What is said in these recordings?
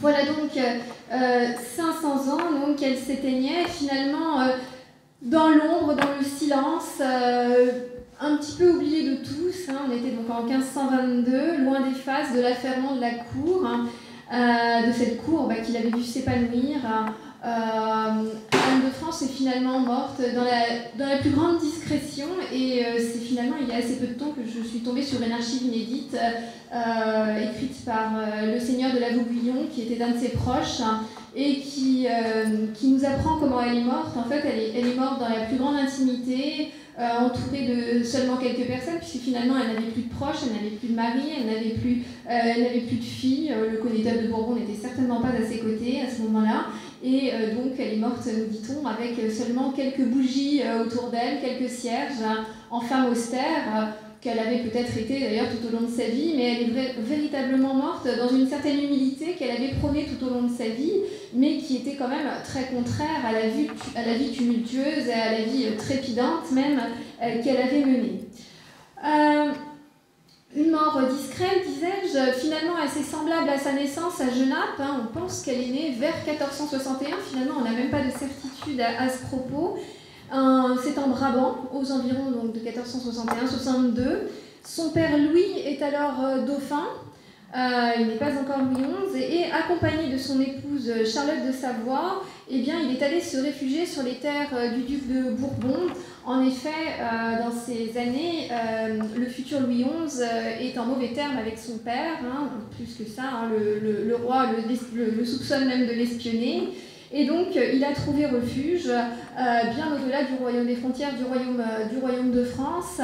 Voilà donc 500 ans donc, qu'elle s'éteignait finalement dans l'ombre, dans le silence, un petit peu oubliée de tous. On était donc en 1522, loin des faces de l'affairement de la cour, de cette cour qu'il avait dû s'épanouir. Anne de France est finalement morte dans la plus grande discrétion, et c'est finalement il y a assez peu de temps que je suis tombée sur une archive inédite écrite par le seigneur de la Vauguyon, qui était un de ses proches, et qui nous apprend comment elle est morte. En fait, elle est morte dans la plus grande intimité, entourée de seulement quelques personnes, puisque finalement elle n'avait plus de proches, elle n'avait plus de mari, elle n'avait plus de fille. Le connétable de Bourbon n'était certainement pas à ses côtés à ce moment-là. Et donc elle est morte, nous dit-on, avec seulement quelques bougies autour d'elle, quelques cierges, en femme austère, qu'elle avait peut-être été d'ailleurs tout au long de sa vie, mais elle est véritablement morte dans une certaine humilité qu'elle avait prônée tout au long de sa vie, mais qui était quand même très contraire à la vie tumultueuse et à la vie trépidante même qu'elle avait menée. Une mort discrète, disais-je, finalement assez semblable à sa naissance à Genappe. On pense qu'elle est née vers 1461, finalement on n'a même pas de certitude à ce propos. C'est en Brabant, aux environs donc, de 1461-62. Son père Louis est alors dauphin, il n'est pas encore Louis XI, et accompagné de son épouse Charlotte de Savoie, eh bien, il est allé se réfugier sur les terres du duc de Bourbon. En effet, dans ces années, le futur Louis XI est en mauvais termes avec son père, plus que ça, le roi le soupçonne même de l'espionner. Et donc, il a trouvé refuge bien au-delà du royaume des frontières du royaume de France,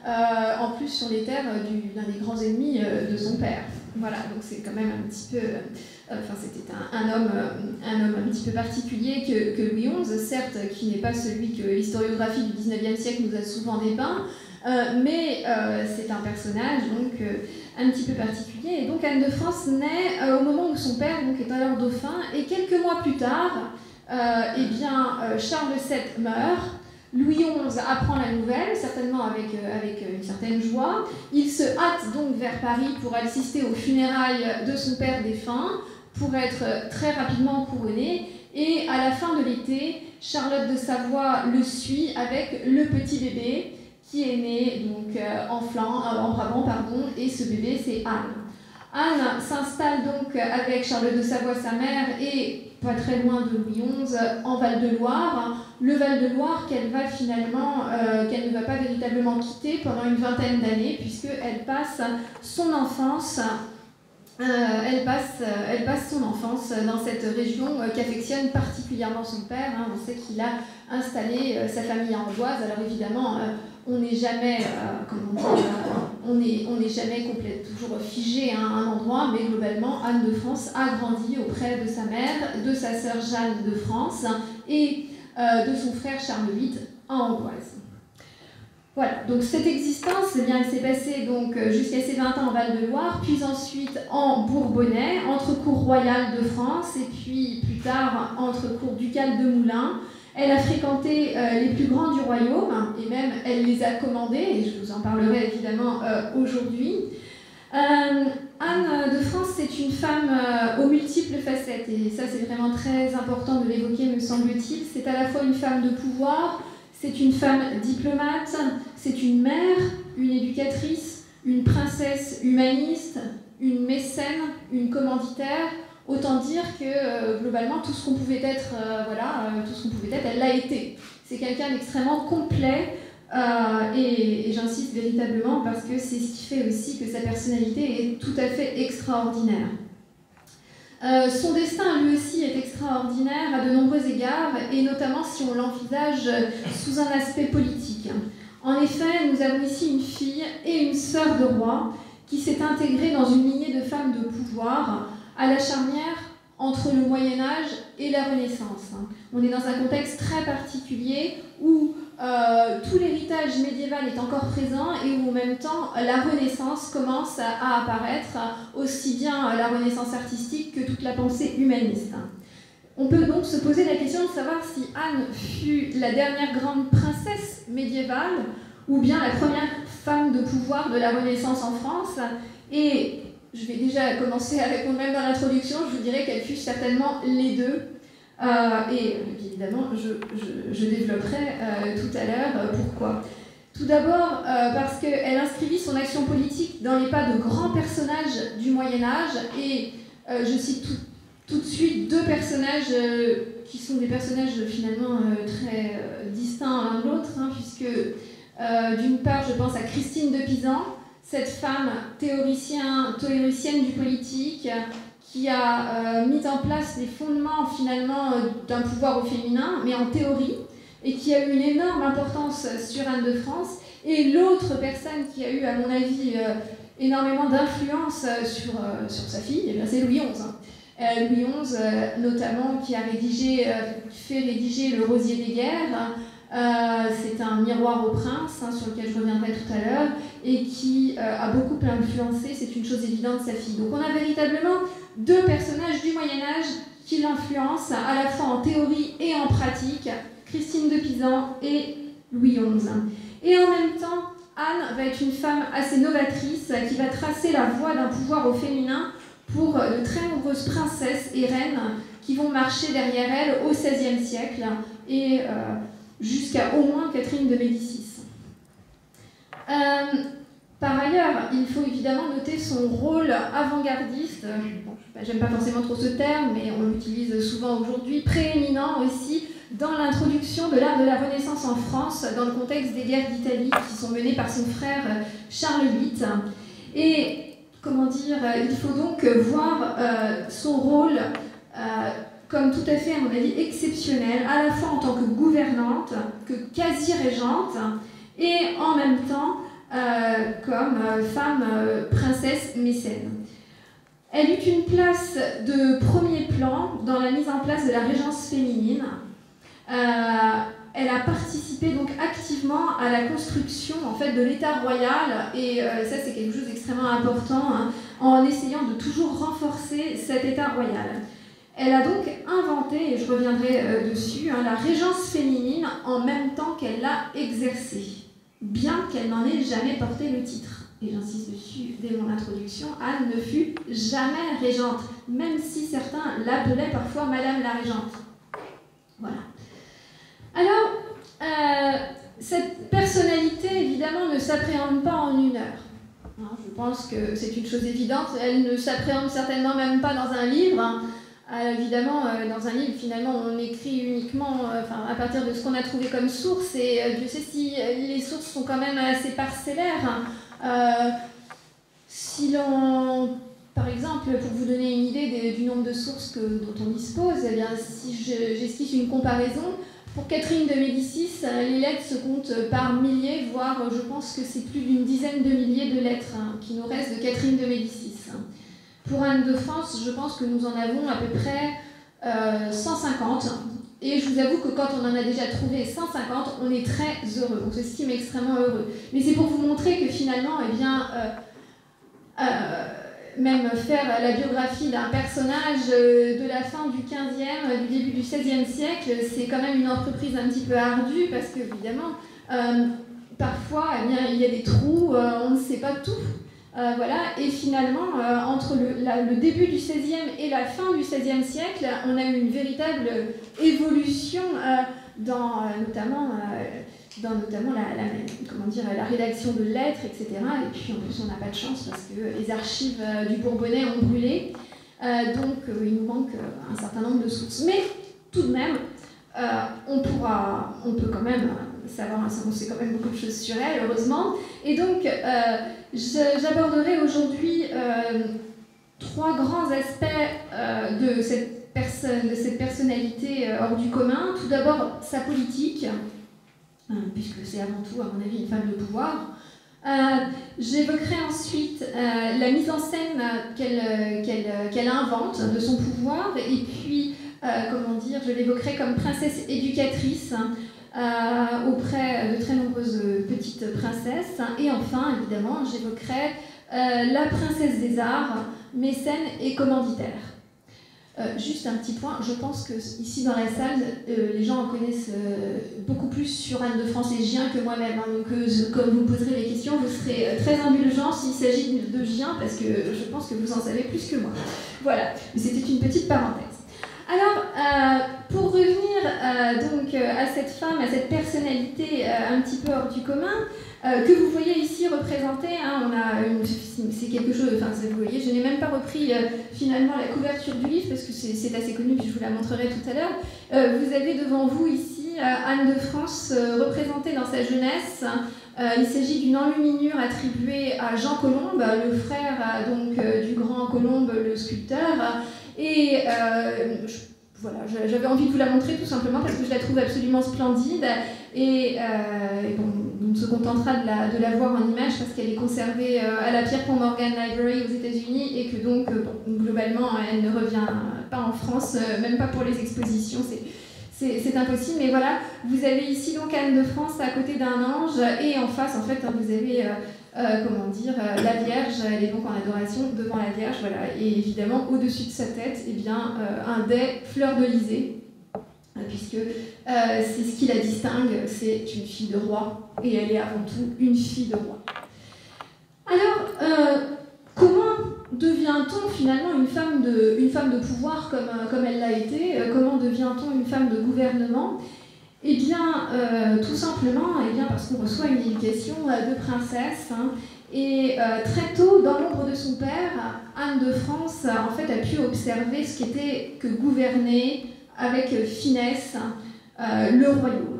en plus sur les terres d'un des grands ennemis de son père. Voilà, donc c'est quand même un petit peu... c'était un homme un petit peu particulier que Louis XI, certes, qui n'est pas celui que l'historiographie du XIXe siècle nous a souvent dépeint, mais c'est un personnage donc un petit peu particulier. Et donc Anne de France naît au moment où son père donc, est alors dauphin, et quelques mois plus tard, Charles VII meurt. Louis XI apprend la nouvelle, certainement avec une certaine joie. Il se hâte donc vers Paris pour assister aux funérailles de son père défunt, pour être très rapidement couronné. Et à la fin de l'été, Charlotte de Savoie le suit avec le petit bébé qui est né donc, en Brabant, et ce bébé c'est Anne. Anne s'installe donc avec Charlotte de Savoie, sa mère, et pas très loin de Louis XI, en Val-de-Loire. Le Val-de-Loire qu'elle va finalement, qu'elle ne va pas véritablement quitter pendant une vingtaine d'années, puisqu'elle passe son enfance. Elle passe son enfance dans cette région qu'affectionne particulièrement son père. On sait qu'il a installé sa famille à Amboise. Alors évidemment, on n'est jamais, toujours figé à un endroit, mais globalement, Anne de France a grandi auprès de sa mère, de sa sœur Jeanne de France et de son frère Charles VIII à Amboise. Voilà, donc cette existence, elle s'est passée donc, jusqu'à ses 20 ans en Val-de-Loire, puis ensuite en Bourbonnais, entre cour royale de France, et puis plus tard entre cour ducale de Moulins. Elle a fréquenté les plus grands du royaume, et même elle les a commandés, et je vous en parlerai évidemment aujourd'hui. Anne de France, c'est une femme aux multiples facettes, et ça c'est vraiment très important de l'évoquer, me semble-t-il. C'est à la fois une femme de pouvoir, c'est une femme diplomate, c'est une mère, une éducatrice, une princesse humaniste, une mécène, une commanditaire. Autant dire que globalement tout ce qu'on pouvait être, elle l'a été. C'est quelqu'un d'extrêmement complet et j'insiste véritablement parce que c'est ce qui fait aussi que sa personnalité est tout à fait extraordinaire. Son destin, lui aussi, est extraordinaire à de nombreux égards, et notamment si on l'envisage sous un aspect politique. En effet, nous avons ici une fille et une sœur de roi qui s'est intégrée dans une lignée de femmes de pouvoir à la charnière entre le Moyen-Âge et la Renaissance. On est dans un contexte très particulier où tout l'héritage médiéval est encore présent et où en même temps la Renaissance commence à apparaître, aussi bien la Renaissance artistique que toute la pensée humaniste. On peut donc se poser la question de savoir si Anne fut la dernière grande princesse médiévale ou bien la première femme de pouvoir de la Renaissance en France. Et je vais déjà commencer à répondre même dans l'introduction, je vous dirais qu'elle fut certainement les deux. Et évidemment, je développerai tout à l'heure pourquoi. Tout d'abord, parce qu'elle inscrivit son action politique dans les pas de grands personnages du Moyen-Âge, et je cite tout de suite deux personnages qui sont des personnages finalement très distincts l'un de l'autre, hein, puisque d'une part, je pense à Christine de Pisan, cette femme théoricienne du politique, qui a mis en place les fondements finalement d'un pouvoir au féminin, mais en théorie, et qui a eu une énorme importance sur Anne de France. Et l'autre personne qui a eu, à mon avis, énormément d'influence sur sa fille, eh bien, c'est Louis XI. Louis XI, notamment, qui a fait rédiger Le Rosier des Guerres. C'est un miroir au prince, hein, sur lequel je reviendrai tout à l'heure, et qui a beaucoup influencé, c'est une chose évidente, sa fille. Donc on a véritablement deux personnages du Moyen-Âge qui l'influencent, à la fois en théorie et en pratique, Christine de Pisan et Louis XI. Et en même temps, Anne va être une femme assez novatrice qui va tracer la voie d'un pouvoir au féminin pour de très nombreuses princesses et reines qui vont marcher derrière elle au XVIe siècle et jusqu'à au moins Catherine de Médicis. Par ailleurs, il faut évidemment noter son rôle avant-gardiste, j'aime pas forcément trop ce terme, mais on l'utilise souvent aujourd'hui, prééminent aussi dans l'introduction de l'art de la Renaissance en France, dans le contexte des guerres d'Italie qui sont menées par son frère Charles VIII. Et, comment dire, il faut donc voir son rôle comme tout à fait, à mon avis, exceptionnel, à la fois en tant que gouvernante, que quasi-régente, et en même temps comme femme princesse mécène. Elle eut une place de premier plan dans la mise en place de la régence féminine. Elle a participé donc activement à la construction en fait, de l'État royal, et ça c'est quelque chose d'extrêmement important, hein, en essayant de toujours renforcer cet État royal. Elle a donc inventé, et je reviendrai dessus, hein, la régence féminine en même temps qu'elle l'a exercée, bien qu'elle n'en ait jamais porté le titre. Et j'insiste dessus dès mon introduction, Anne ne fut jamais régente, même si certains l'appelaient parfois Madame la Régente. Voilà. Alors, cette personnalité, évidemment, ne s'appréhende pas en une heure. Hein, je pense que c'est une chose évidente. Elle ne s'appréhende certainement même pas dans un livre. Hein. Évidemment, dans un livre, finalement, on écrit uniquement à partir de ce qu'on a trouvé comme source, et Dieu sait si les sources sont quand même assez parcellaires. Si l'on, par exemple, pour vous donner une idée du nombre de sources dont on dispose, eh bien, si j'esquisse une comparaison, pour Catherine de Médicis, les lettres se comptent par milliers, voire je pense que c'est plus d'une dizaine de milliers de lettres qui nous restent de Catherine de Médicis. Pour Anne de France, je pense que nous en avons à peu près 150. Et je vous avoue que quand on en a déjà trouvé 150, on est très heureux, on s'estime extrêmement heureux. Mais c'est pour vous montrer que finalement, eh bien, même faire la biographie d'un personnage de la fin du XVe, du début du XVIe siècle, c'est quand même une entreprise un petit peu ardue, parce qu'évidemment, parfois, eh bien, il y a des trous, on ne sait pas tout. Voilà. Et finalement, entre le début du XVIe et la fin du XVIe siècle, on a eu une véritable évolution dans notamment la rédaction de lettres, etc. Et puis en plus, on n'a pas de chance parce que les archives du Bourbonnais ont brûlé. Donc il nous manque un certain nombre de sources. Mais tout de même, on peut quand même savoir, on sait quand même beaucoup de choses sur elle, heureusement. Et donc, j'aborderai aujourd'hui 3 grands aspects de cette personnalité hors du commun. Tout d'abord, sa politique, puisque c'est avant tout, à mon avis, une femme de pouvoir. J'évoquerai ensuite la mise en scène qu'elle invente de son pouvoir, et puis, je l'évoquerai comme princesse éducatrice auprès de très nombreuses petites princesses. Et enfin, évidemment, j'évoquerai la princesse des arts, mécène et commanditaire. Juste un petit point, je pense que ici dans la salle, les gens en connaissent beaucoup plus sur Anne de France et Gien que moi-même. Hein, donc comme vous me poserez les questions, vous serez très indulgents s'il s'agit de Gien, parce que je pense que vous en savez plus que moi. Voilà, mais c'était une petite parenthèse. Alors, pour revenir donc à cette femme, à cette personnalité un petit peu hors du commun, que vous voyez ici représentée, hein, c'est quelque chose, enfin vous voyez, je n'ai même pas repris finalement la couverture du livre parce que c'est assez connu, puis je vous la montrerai tout à l'heure. Vous avez devant vous ici Anne de France représentée dans sa jeunesse. Il s'agit d'une enluminure attribuée à Jean Colombe, le frère donc du grand Colombe, le sculpteur. Et voilà, j'avais envie de vous la montrer tout simplement parce que je la trouve absolument splendide. Et bon, on se contentera de la voir en image parce qu'elle est conservée à la Pierpont Morgan Library aux États-Unis et que donc, globalement, elle ne revient pas en France, même pas pour les expositions. C'est impossible, mais voilà, vous avez ici donc Anne de France à côté d'un ange et en face, en fait, vous avez la Vierge. Elle est donc en adoration devant la Vierge, voilà, et évidemment au-dessus de sa tête, eh bien, un dais fleur-de-lysée, puisque c'est ce qui la distingue, c'est une fille de roi et elle est avant tout une fille de roi. Alors, comment devient-on finalement une femme de pouvoir comme elle l'a été? Comment devient-on une femme de gouvernement? Eh bien, tout simplement, parce qu'on reçoit une éducation de princesse. Hein, et très tôt, dans l'ombre de son père, Anne de France en fait, a pu observer ce qu'était que gouverner avec finesse le royaume.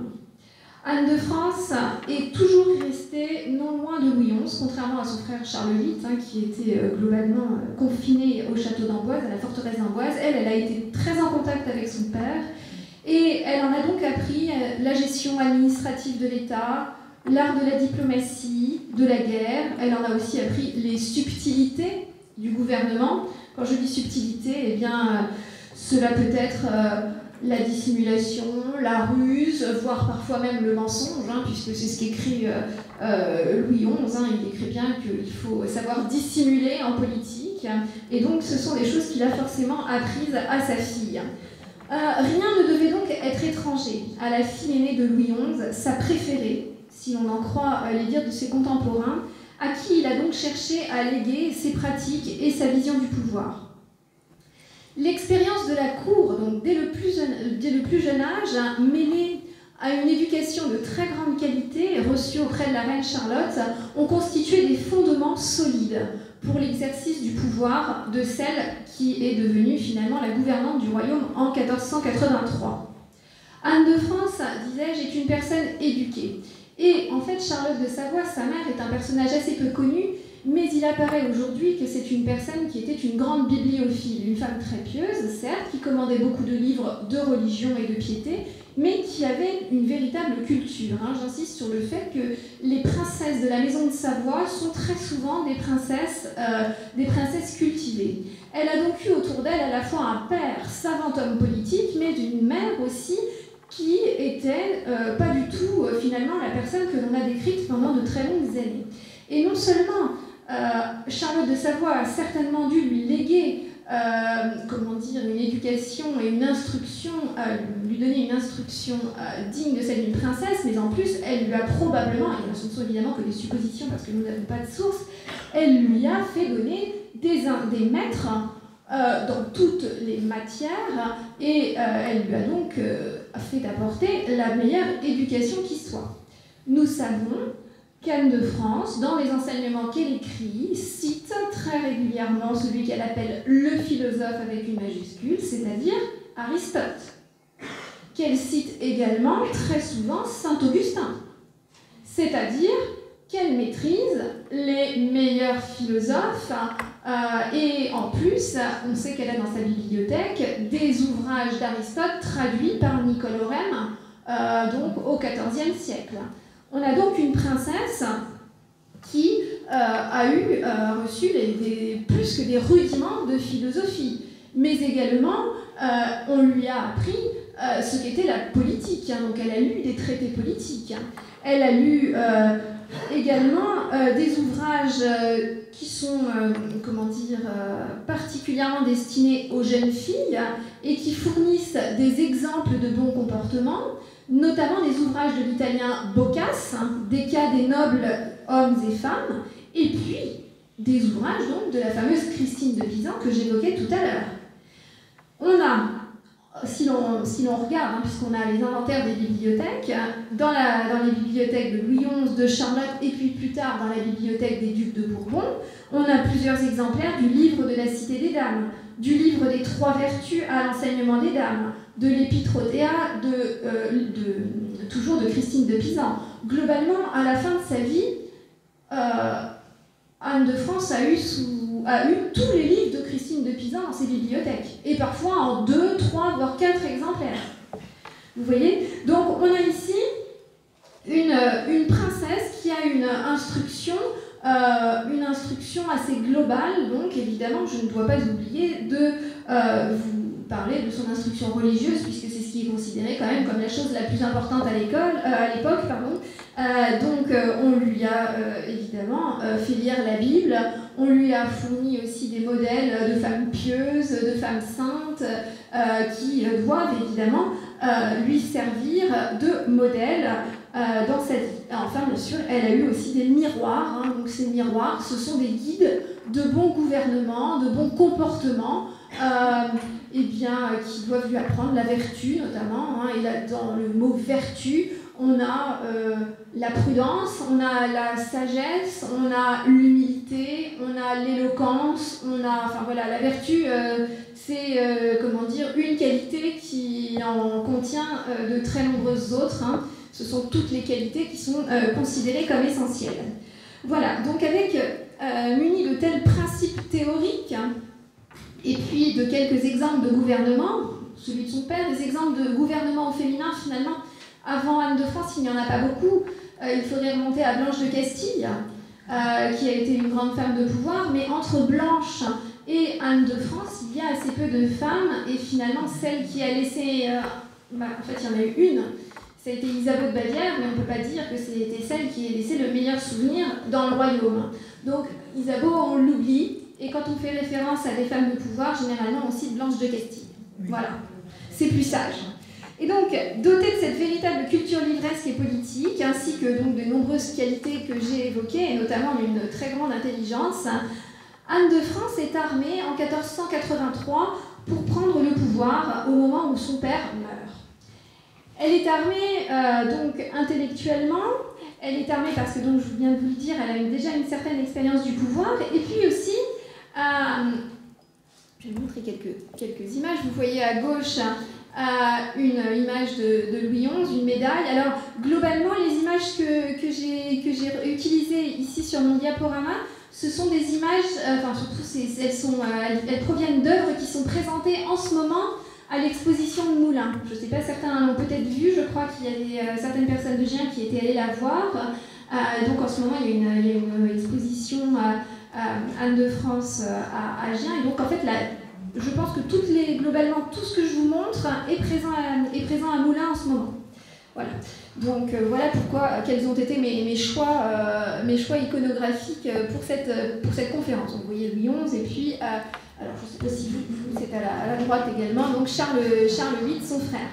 Anne de France est toujours restée non loin de Louis XI, contrairement à son frère Charles VIII, hein, qui était globalement confiné au château d'Amboise, à la forteresse d'Amboise. Elle a été très en contact avec son père, et elle en a donc appris la gestion administrative de l'État, l'art de la diplomatie, de la guerre. Elle en a aussi appris les subtilités du gouvernement. Quand je dis subtilité, eh bien, cela peut être la dissimulation, la ruse, voire parfois même le mensonge, hein, puisque c'est ce qu'écrit Louis XI. Hein, il écrit bien qu'il faut savoir dissimuler en politique. Et donc, ce sont des choses qu'il a forcément apprises à sa fille. Rien ne devait donc être étranger à la fille aînée de Louis XI, sa préférée, si l'on en croit les dires de ses contemporains, à qui il a donc cherché à léguer ses pratiques et sa vision du pouvoir. L'expérience de la cour, donc dès le plus jeune âge, mêlée à une éducation de très grande qualité reçue auprès de la reine Charlotte, ont constitué des fondements solides pour l'exercice du pouvoir de celle qui est devenue finalement la gouvernante du royaume en 1483. Anne de France, disais-je, est une personne éduquée. Et en fait, Charlotte de Savoie, sa mère, est un personnage assez peu connu, mais il apparaît aujourd'hui que c'est une personne qui était une grande bibliophile, une femme très pieuse, certes, qui commandait beaucoup de livres de religion et de piété, mais qui avait une véritable culture. Hein. J'insiste sur le fait que les princesses de la maison de Savoie sont très souvent des princesses cultivées. Elle a donc eu autour d'elle à la fois un père, savant homme politique, mais d'une mère aussi qui était pas du tout finalement la personne que l'on a décrite pendant de très longues années. Et non seulement Charlotte de Savoie a certainement dû lui léguer une éducation et une instruction, lui donner une instruction digne de celle d'une princesse, mais en plus, elle lui a probablement, et ce ne sont évidemment que des suppositions parce que nous n'avons pas de source, elle lui a fait donner des maîtres dans toutes les matières, et elle lui a donc fait apporter la meilleure éducation qui soit. Nous savons qu'Anne de France, dans les enseignements qu'elle écrit, cite très régulièrement celui qu'elle appelle le philosophe avec une majuscule, c'est-à-dire Aristote, qu'elle cite également très souvent Saint-Augustin, c'est-à-dire qu'elle maîtrise les meilleurs philosophes, et en plus, on sait qu'elle a dans sa bibliothèque des ouvrages d'Aristote traduits par Nicole Orem, donc au XIVe siècle. On a donc une princesse qui a reçu plus que des rudiments de philosophie, mais également on lui a appris ce qu'était la politique, hein, donc elle a lu des traités politiques. Elle a lu également des ouvrages qui sont, particulièrement destinés aux jeunes filles et qui fournissent des exemples de bons comportements, notamment des ouvrages de l'italien Boccace, des cas des nobles hommes et femmes, et puis des ouvrages donc, de la fameuse Christine de Pisan que j'évoquais tout à l'heure. On a, si l'on regarde, puisqu'on a les inventaires des bibliothèques, dans les bibliothèques de Louis XI, de Charlotte, et puis plus tard dans la bibliothèque des ducs de Bourbon, on a plusieurs exemplaires du livre de la Cité des Dames, du livre des Trois Vertus à l'enseignement des dames, de l'Épître aux Déas, toujours de Christine de Pisan. Globalement, à la fin de sa vie, Anne de France a eu tous les livres de Christine de Pisan dans ses bibliothèques, et parfois en 2, 3, voire 4 exemplaires. Vous voyez? Donc on a ici une princesse qui a une instruction assez globale, donc évidemment je ne dois pas oublier de vous parler de son instruction religieuse, puisque c'est ce qui est considéré quand même comme la chose la plus importante à l'époque. Donc on lui a évidemment fait lire la Bible, on lui a fourni aussi des modèles de femmes pieuses, de femmes saintes, qui doivent évidemment lui servir de modèle dans sa vie. Enfin, bien sûr, elle a eu aussi des miroirs. Donc ces miroirs, ce sont des guides de bon gouvernement, de bon comportement, qui doivent lui apprendre la vertu notamment. Et là, dans le mot vertu, on a la prudence, on a la sagesse, on a l'humilité, on a l'éloquence, la vertu, c'est une qualité qui en contient de très nombreuses autres. Ce sont toutes les qualités qui sont considérées comme essentielles. Voilà, donc avec muni de tels principes théoriques, et puis de quelques exemples de gouvernement, celui de son père, des exemples de gouvernement au féminin finalement, avant Anne de France, il n'y en a pas beaucoup. Il faudrait remonter à Blanche de Castille, qui a été une grande femme de pouvoir, mais entre Blanche et Anne de France, il y a assez peu de femmes, et finalement, celle qui a laissé... en fait, il y en a eu une, ça a été Isabeau de Bavière, mais on ne peut pas dire que c'était celle qui a laissé le meilleur souvenir dans le royaume. Donc, Isabeau, on l'oublie, et quand on fait référence à des femmes de pouvoir, généralement, on cite Blanche de Castille. Voilà, c'est plus sage. Et donc, dotée de cette véritable culture livresque et politique, ainsi que donc, de nombreuses qualités que j'ai évoquées, et notamment d'une très grande intelligence, Anne de France est armée en 1483 pour prendre le pouvoir au moment où son père meurt. Elle est armée donc intellectuellement, elle est armée parce que, donc, je viens de vous le dire, elle a déjà une certaine expérience du pouvoir, et puis aussi, je vais vous montrer quelques images, vous voyez à gauche une image de Louis XI, une médaille. Alors, globalement, les images que j'ai utilisées ici sur mon diaporama, ce sont des images, surtout elles proviennent d'œuvres qui sont présentées en ce moment à l'exposition de Moulins. Je ne sais pas, certains l'ont peut-être vu, je crois qu'il y a certaines personnes de Gien qui étaient allées la voir. Donc en ce moment, il y a une exposition Anne de France à Gien. Et donc en fait, je pense que globalement, tout ce que je vous montre est présent à Moulins en ce moment. Voilà. Donc voilà quels ont été mes choix iconographiques pour cette conférence. Donc, vous voyez Louis XI et puis, alors je ne sais pas si vous c'est à la droite également, donc Charles VIII, son frère.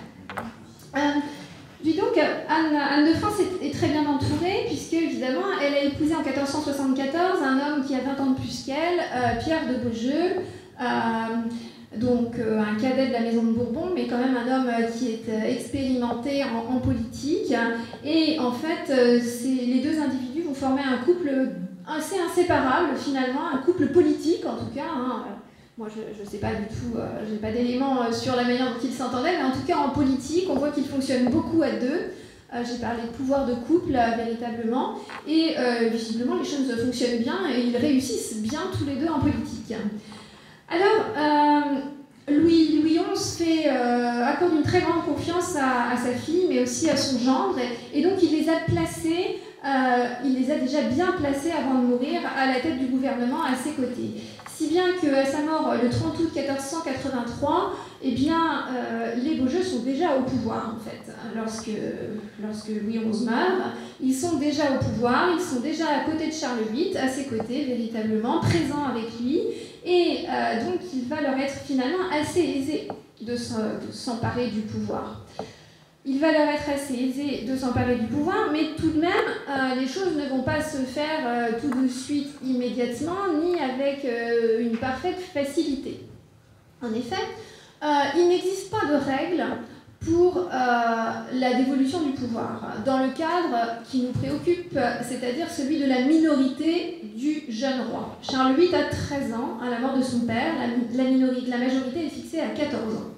Puis donc Anne de France est très bien entourée, puisque évidemment elle a épousé en 1474 un homme qui a 20 ans de plus qu'elle, Pierre de Beaujeu. Donc un cadet de la maison de Bourbon, mais quand même un homme qui est expérimenté en politique. Et en fait, les deux individus vont former un couple assez inséparable finalement, un couple politique en tout cas. Moi, je ne sais pas du tout, je n'ai pas d'éléments sur la manière dont ils s'entendaient, mais en tout cas en politique, on voit qu'ils fonctionnent beaucoup à deux. J'ai parlé de pouvoir de couple véritablement, et visiblement les choses fonctionnent bien et ils réussissent bien tous les deux en politique. Alors, Louis XI accorde une très grande confiance à sa fille, mais aussi à son gendre, et donc il les a déjà bien placés avant de mourir à la tête du gouvernement à ses côtés. si bien qu'à sa mort le 30 août 1483, eh bien, les Beaujeu sont déjà au pouvoir, en fait. Lorsque Louis XI meurt, ils sont déjà au pouvoir, ils sont déjà à côté de Charles VIII, à ses côtés, véritablement, présents avec lui, et donc il va leur être finalement assez aisé de s'emparer du pouvoir. Il va leur être assez aisé de s'emparer du pouvoir, mais tout de même, les choses ne vont pas se faire tout de suite, immédiatement, ni avec une parfaite facilité. En effet, il n'existe pas de règles pour la dévolution du pouvoir, dans le cadre qui nous préoccupe, c'est-à-dire celui de la minorité du jeune roi. Charles VIII a 13 ans à la mort de son père, la majorité est fixée à 14 ans.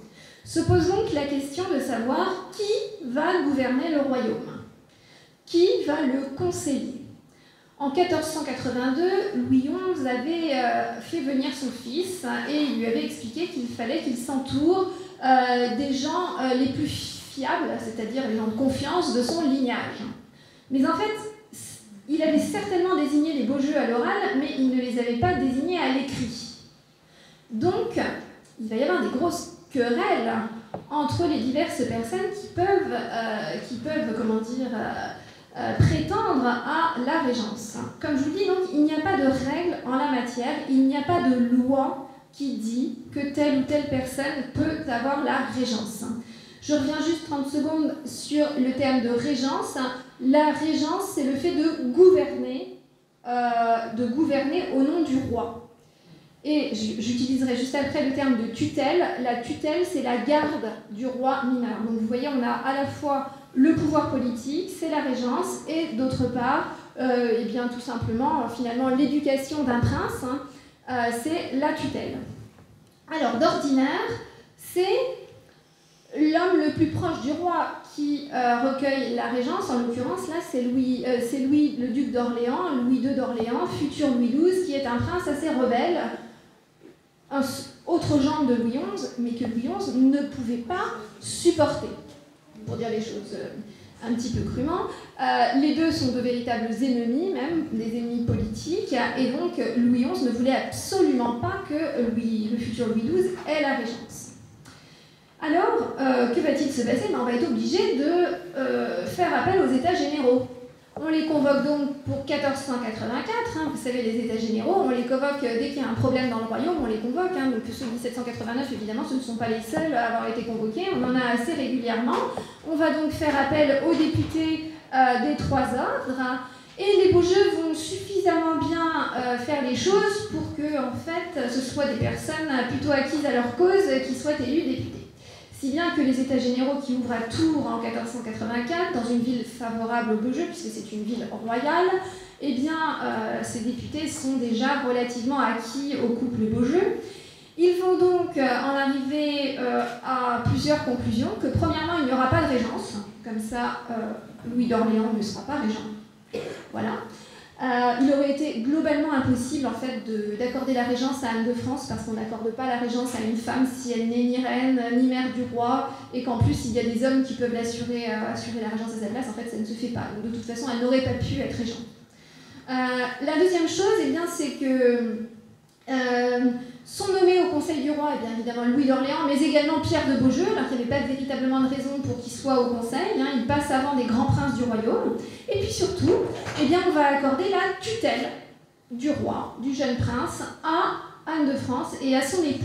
Se pose donc la question de savoir qui va gouverner le royaume, qui va le conseiller. En 1482, Louis XI avait fait venir son fils et il lui avait expliqué qu'il fallait qu'il s'entoure des gens les plus fiables, c'est-à-dire les gens de confiance de son lignage. Mais en fait, il avait certainement désigné les Beaujeu à l'oral, mais il ne les avait pas désignés à l'écrit. Donc, il va y avoir des grosses querelles entre les diverses personnes qui peuvent prétendre à la régence. Comme je vous dis, donc, il n'y a pas de règle en la matière, il n'y a pas de loi qui dit que telle ou telle personne peut avoir la régence. Je reviens juste 30 secondes sur le terme de régence. La régence, c'est le fait de gouverner au nom du roi. Et j'utiliserai juste après le terme de tutelle. La tutelle, c'est la garde du roi mineur. Donc vous voyez, on a à la fois le pouvoir politique, c'est la régence, et d'autre part, eh bien, tout simplement, finalement, l'éducation d'un prince, c'est la tutelle. Alors, d'ordinaire, c'est l'homme le plus proche du roi qui recueille la régence. En l'occurrence, là, c'est Louis, le duc d'Orléans, Louis II d'Orléans, futur Louis XII, qui est un prince assez rebelle, un autre genre de Louis XI, mais que Louis XI ne pouvait pas supporter, pour dire les choses un petit peu crûment. Les deux sont de véritables ennemis, même des ennemis politiques, et donc Louis XI ne voulait absolument pas que le futur Louis XII ait la régence. Alors, que va-t-il se passer? On va être obligé de faire appel aux États généraux. On les convoque donc pour 1484, vous savez, les États généraux, on les convoque dès qu'il y a un problème dans le royaume, on les convoque. Donc ceux de 1789, évidemment, ce ne sont pas les seuls à avoir été convoqués, on en a assez régulièrement. On va donc faire appel aux députés des trois ordres, et les Beaujeu vont suffisamment bien faire les choses pour que, en fait, ce soit des personnes plutôt acquises à leur cause qui soient élues députés. Si bien que les États généraux qui ouvrent à Tours en 1484, dans une ville favorable aux Beaujeu, puisque c'est une ville royale, eh bien, ces députés sont déjà relativement acquis au couple Beaujeu. Ils vont donc en arriver à plusieurs conclusions, que premièrement, il n'y aura pas de régence, comme ça, Louis d'Orléans ne sera pas régent. Voilà. Il aurait été globalement impossible en fait d'accorder la régence à Anne de France, parce qu'on n'accorde pas la régence à une femme si elle n'est ni reine ni mère du roi, et qu'en plus il y a des hommes qui peuvent assurer la régence à sa place. En fait, ça ne se fait pas. Donc de toute façon, elle n'aurait pas pu être régente. La deuxième chose, eh bien, c'est que sont nommés au conseil du roi, bien évidemment Louis d'Orléans, mais également Pierre de Beaujeu, alors qu'il n'y avait pas véritablement de raison pour qu'il soit au conseil. Il passe avant des grands princes du royaume. Et puis surtout, eh bien, on va accorder la tutelle du roi, du jeune prince, à Anne de France et à son époux.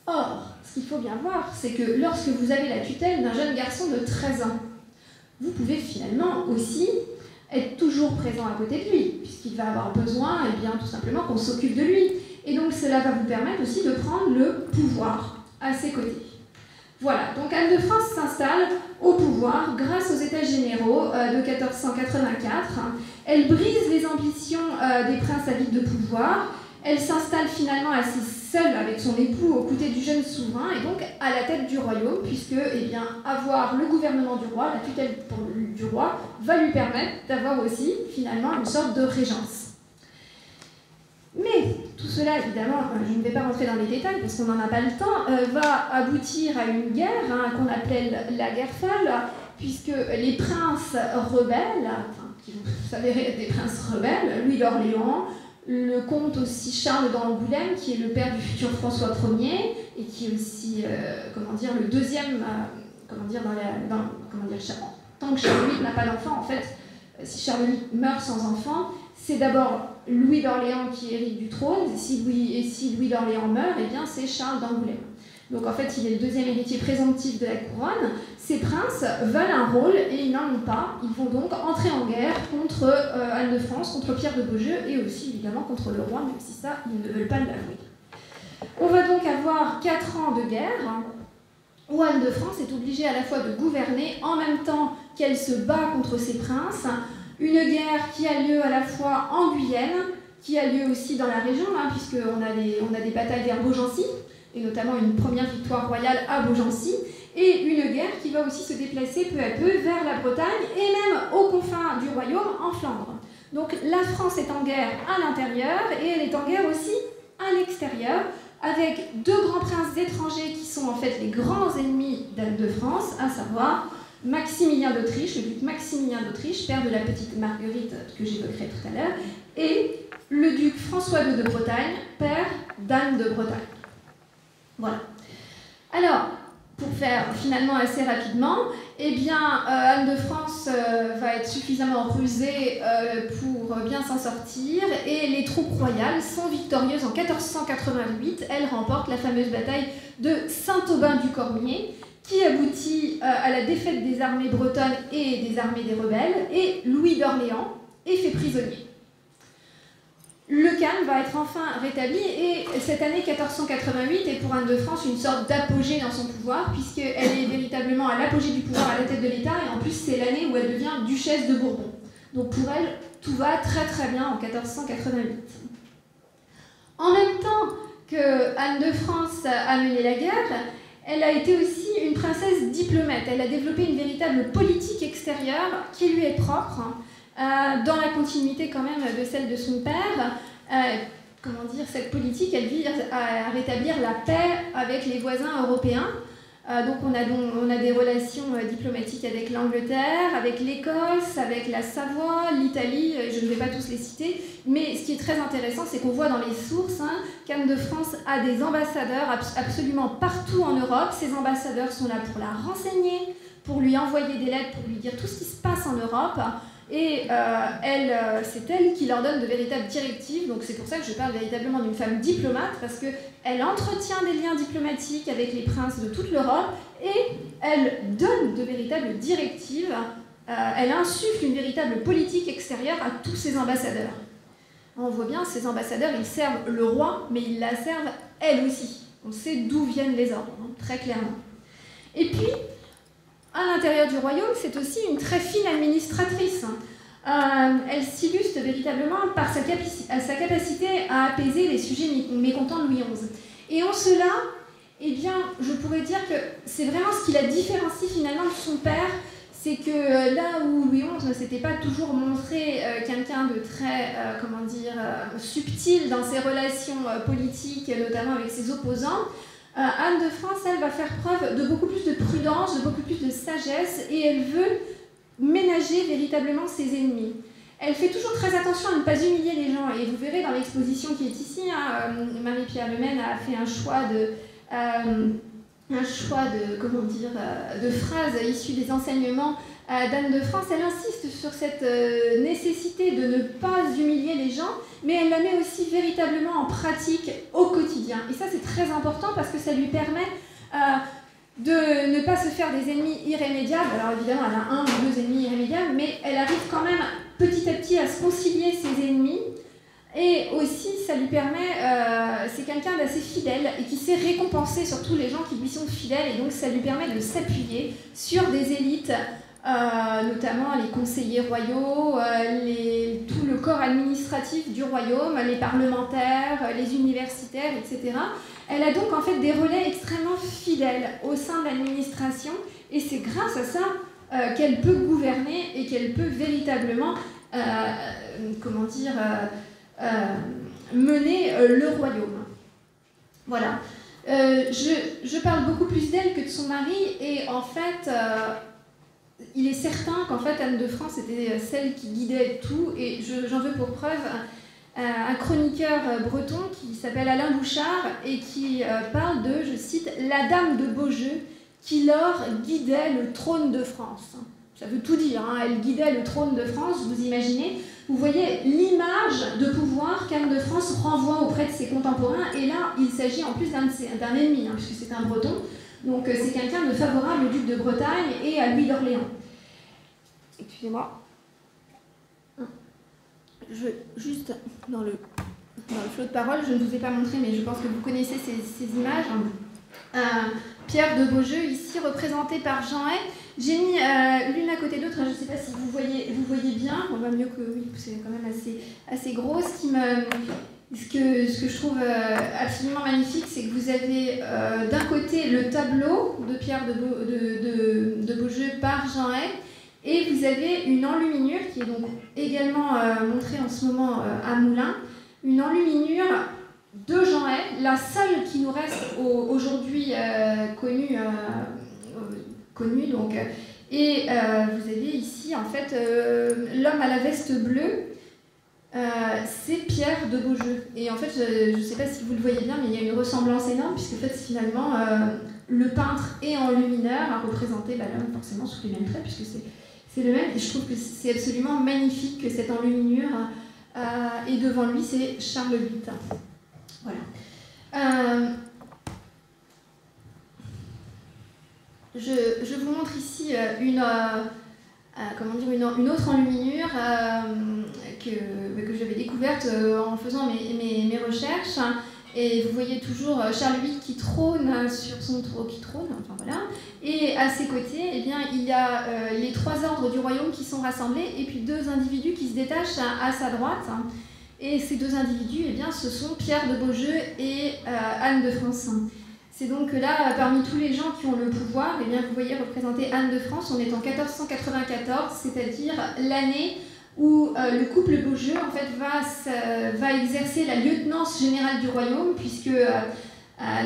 Or, ce qu'il faut bien voir, c'est que lorsque vous avez la tutelle d'un jeune garçon de 13 ans, vous pouvez finalement aussi être toujours présent à côté de lui, puisqu'il va avoir besoin, eh bien, tout simplement qu'on s'occupe de lui. Et donc cela va vous permettre aussi de prendre le pouvoir à ses côtés. Voilà, donc Anne de France s'installe au pouvoir grâce aux États généraux de 1484. Elle brise les ambitions des princes avides de pouvoir. Elle s'installe finalement assez seule avec son époux aux côtés du jeune souverain et donc à la tête du royaume, puisque eh bien, avoir le gouvernement du roi, la tutelle du roi, va lui permettre d'avoir aussi finalement une sorte de régence. Mais tout cela, évidemment, je ne vais pas rentrer dans les détails parce qu'on n'en a pas le temps, va aboutir à une guerre qu'on appelle la guerre folle, puisque les princes rebelles, qui vont s'avérer être des princes rebelles, Louis d'Orléans, le comte aussi Charles d'Angoulême, qui est le père du futur François Ier, et qui est aussi, comment dire, le deuxième, comment dire, tant que Charles VIII n'a pas d'enfant, en fait, si Charles VIII meurt sans enfant, c'est d'abord Louis d'Orléans qui hérite du trône, et si Louis d'Orléans meurt, eh bien c'est Charles d'Angoulême. Donc en fait, il est le deuxième héritier présomptif de la couronne. Ces princes veulent un rôle et ils n'en ont pas. Ils vont donc entrer en guerre contre Anne de France, contre Pierre de Beaujeu et aussi évidemment contre le roi, même si ça, ils ne veulent pas l'avouer. On va donc avoir 4 ans de guerre où Anne de France est obligée à la fois de gouverner en même temps qu'elle se bat contre ses princes. Une guerre qui a lieu à la fois en Guyenne, qui a lieu aussi dans la région, hein, puisqu'on a des batailles vers Beaugency, et notamment une première victoire royale à Beaugency, et une guerre qui va aussi se déplacer peu à peu vers la Bretagne et même aux confins du royaume en Flandre. Donc la France est en guerre à l'intérieur et elle est en guerre aussi à l'extérieur, avec 2 grands princes étrangers qui sont en fait les grands ennemis d'Anne de France, à savoir Maximilien d'Autriche, le duc Maximilien d'Autriche, père de la petite Marguerite que j'évoquerai tout à l'heure, et le duc François II de Bretagne, père d'Anne de Bretagne. Voilà. Alors, pour faire finalement assez rapidement, eh bien, Anne de France va être suffisamment rusée pour bien s'en sortir, et les troupes royales sont victorieuses en 1488. Elles remportent la fameuse bataille de Saint-Aubin-du-Cormier, qui aboutit à la défaite des armées bretonnes et des armées des rebelles, et Louis d'Orléans est fait prisonnier. Le calme va être enfin rétabli et cette année 1488 est pour Anne de France une sorte d'apogée dans son pouvoir, puisqu'elle est véritablement à l'apogée du pouvoir à la tête de l'État, et en plus c'est l'année où elle devient duchesse de Bourbon. Donc pour elle, tout va très très bien en 1488. En même temps que Anne de France a mené la guerre, elle a été aussi une princesse diplomate. Elle a développé une véritable politique extérieure qui lui est propre, dans la continuité quand même de celle de son père. Comment dire, cette politique, elle vise à rétablir la paix avec les voisins européens. Donc on a des relations diplomatiques avec l'Angleterre, avec l'Écosse, avec la Savoie, l'Italie, je ne vais pas tous les citer, mais ce qui est très intéressant, c'est qu'on voit dans les sources qu'Anne de France a des ambassadeurs absolument partout en Europe. Ces ambassadeurs sont là pour la renseigner, pour lui envoyer des lettres, pour lui dire tout ce qui se passe en Europe. Et c'est elle qui leur donne de véritables directives, donc c'est pour ça que je parle véritablement d'une femme diplomate, parce qu'elle entretient des liens diplomatiques avec les princes de toute l'Europe, et elle donne de véritables directives, elle insuffle une véritable politique extérieure à tous ses ambassadeurs. On voit bien, ces ambassadeurs, ils servent le roi, mais ils la servent elle aussi. On sait d'où viennent les ordres, très clairement. Et puis, à l'intérieur du royaume, c'est aussi une très fine administratrice. Elle s'illustre véritablement par sa capacité à apaiser les sujets mécontents de Louis XI. Et en cela, eh bien, je pourrais dire que c'est vraiment ce qui la différencie finalement de son père, c'est que là où Louis XI ne s'était pas toujours montré quelqu'un de très, subtil dans ses relations politiques, notamment avec ses opposants, Anne de France, elle, va faire preuve de beaucoup plus de prudence, de beaucoup plus de sagesse, et elle veut ménager véritablement ses ennemis. Elle fait toujours très attention à ne pas humilier les gens, et vous verrez dans l'exposition qui est ici, Marie-Pierre Lemaine a fait un choix de phrases issues des enseignements d'Anne de France. Elle insiste sur cette nécessité de ne pas humilier les gens, mais elle la met aussi véritablement en pratique au quotidien. Et ça, c'est très important parce que ça lui permet de ne pas se faire des ennemis irrémédiables. Alors évidemment, elle a 1 ou 2 ennemis irrémédiables, mais elle arrive quand même petit à petit à se concilier ses ennemis. Et aussi, ça lui permet, c'est quelqu'un d'assez fidèle et qui sait récompenser surtout les gens qui lui sont fidèles, et donc ça lui permet de s'appuyer sur des élites, notamment les conseillers royaux, tout le corps administratif du royaume, les parlementaires, les universitaires, etc. Elle a donc en fait des relais extrêmement fidèles au sein de l'administration, et c'est grâce à ça qu'elle peut gouverner et qu'elle peut véritablement, mener le royaume. Voilà. Je parle beaucoup plus d'elle que de son mari, et en fait, il est certain qu'en fait Anne de France était celle qui guidait tout, et j'en veux pour preuve un chroniqueur breton qui s'appelle Alain Bouchard et qui parle de, je cite, « la dame de Beaujeu qui lors guidait le trône de France ». Ça veut tout dire, hein. Elle guidait le trône de France, vous imaginez. Vous voyez l'image de pouvoir qu'Anne de France renvoie auprès de ses contemporains. Et là, il s'agit en plus d'un ennemi, hein, puisque c'est un breton. Donc c'est quelqu'un de favorable au duc de Bretagne et à Louis d'Orléans. Excusez-moi. Juste dans le flot de parole, je ne vous ai pas montré, mais je pense que vous connaissez ces images. Pierre de Beaujeu, ici représenté par Jean Hay. J'ai mis l'une à côté de l'autre, je ne sais pas si vous voyez bien, on va mieux que oui, c'est quand même assez gros. Ce que je trouve absolument magnifique, c'est que vous avez d'un côté le tableau de Pierre de Beaujeu par Jean Hay, et vous avez une enluminure qui est donc également montrée en ce moment à Moulins, une enluminure de Jean Hay, la seule qui nous reste aujourd'hui connue donc. Et vous avez ici en fait l'homme à la veste bleue, c'est Pierre de Beaujeu. Et en fait, je ne sais pas si vous le voyez bien, mais il y a une ressemblance énorme, puisque en fait, finalement, le peintre est enlumineur à représenter l'homme forcément sous les mêmes traits, puisque c'est le même. Et je trouve que c'est absolument magnifique que cette enluminure, et devant lui, c'est Charles VIII. Voilà. Je vous montre ici une autre enluminure que j'avais découverte en faisant mes recherches. Et vous voyez toujours Charles VIII qui trône sur son trône, enfin voilà. Et à ses côtés, eh bien, il y a les trois ordres du royaume qui sont rassemblés, et puis deux individus qui se détachent à sa droite. Et ces deux individus, eh bien, ce sont Pierre de Beaujeu et Anne de France. C'est donc là, parmi tous les gens qui ont le pouvoir, eh bien, vous voyez représenter Anne de France, on est en 1494, c'est-à-dire l'année où le couple Beaujeu en fait, va exercer la lieutenance générale du royaume, puisque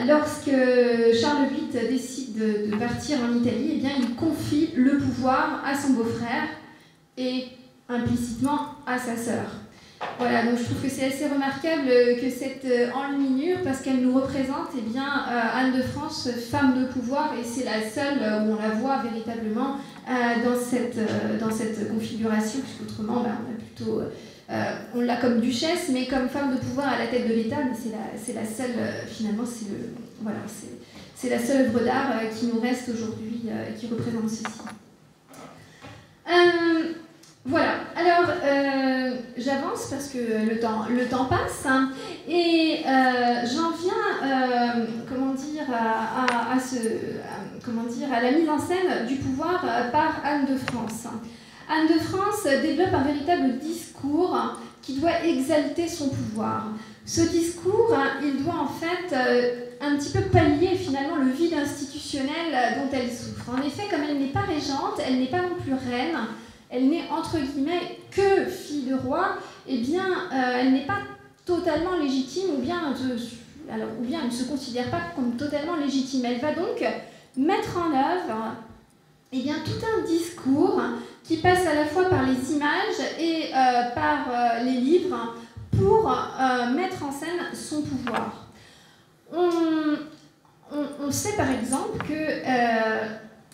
lorsque Charles VIII décide de partir en Italie, eh bien, il confie le pouvoir à son beau-frère et implicitement à sa sœur. Voilà, donc je trouve que c'est assez remarquable que cette enluminure, parce qu'elle nous représente eh bien, Anne de France, femme de pouvoir, et c'est la seule où on la voit véritablement dans cette configuration, puisqu'autrement, on a plutôt, on l'a comme duchesse, mais comme femme de pouvoir à la tête de l'État, mais c'est la seule, finalement, c'est la seule œuvre d'art qui nous reste aujourd'hui, qui représente ceci. Voilà, alors j'avance parce que le temps passe, hein, et j'en viens à la mise en scène du pouvoir par Anne de France. Anne de France développe un véritable discours qui doit exalter son pouvoir. Ce discours, il doit en fait un petit peu pallier finalement le vide institutionnel dont elle souffre. En effet, comme elle n'est pas régente, elle n'est pas non plus reine, elle n'est entre guillemets que fille de roi, eh bien elle n'est pas totalement légitime, ou bien elle ne se considère pas comme totalement légitime. Elle va donc mettre en œuvre eh bien, tout un discours qui passe à la fois par les images et par les livres pour mettre en scène son pouvoir. On sait par exemple que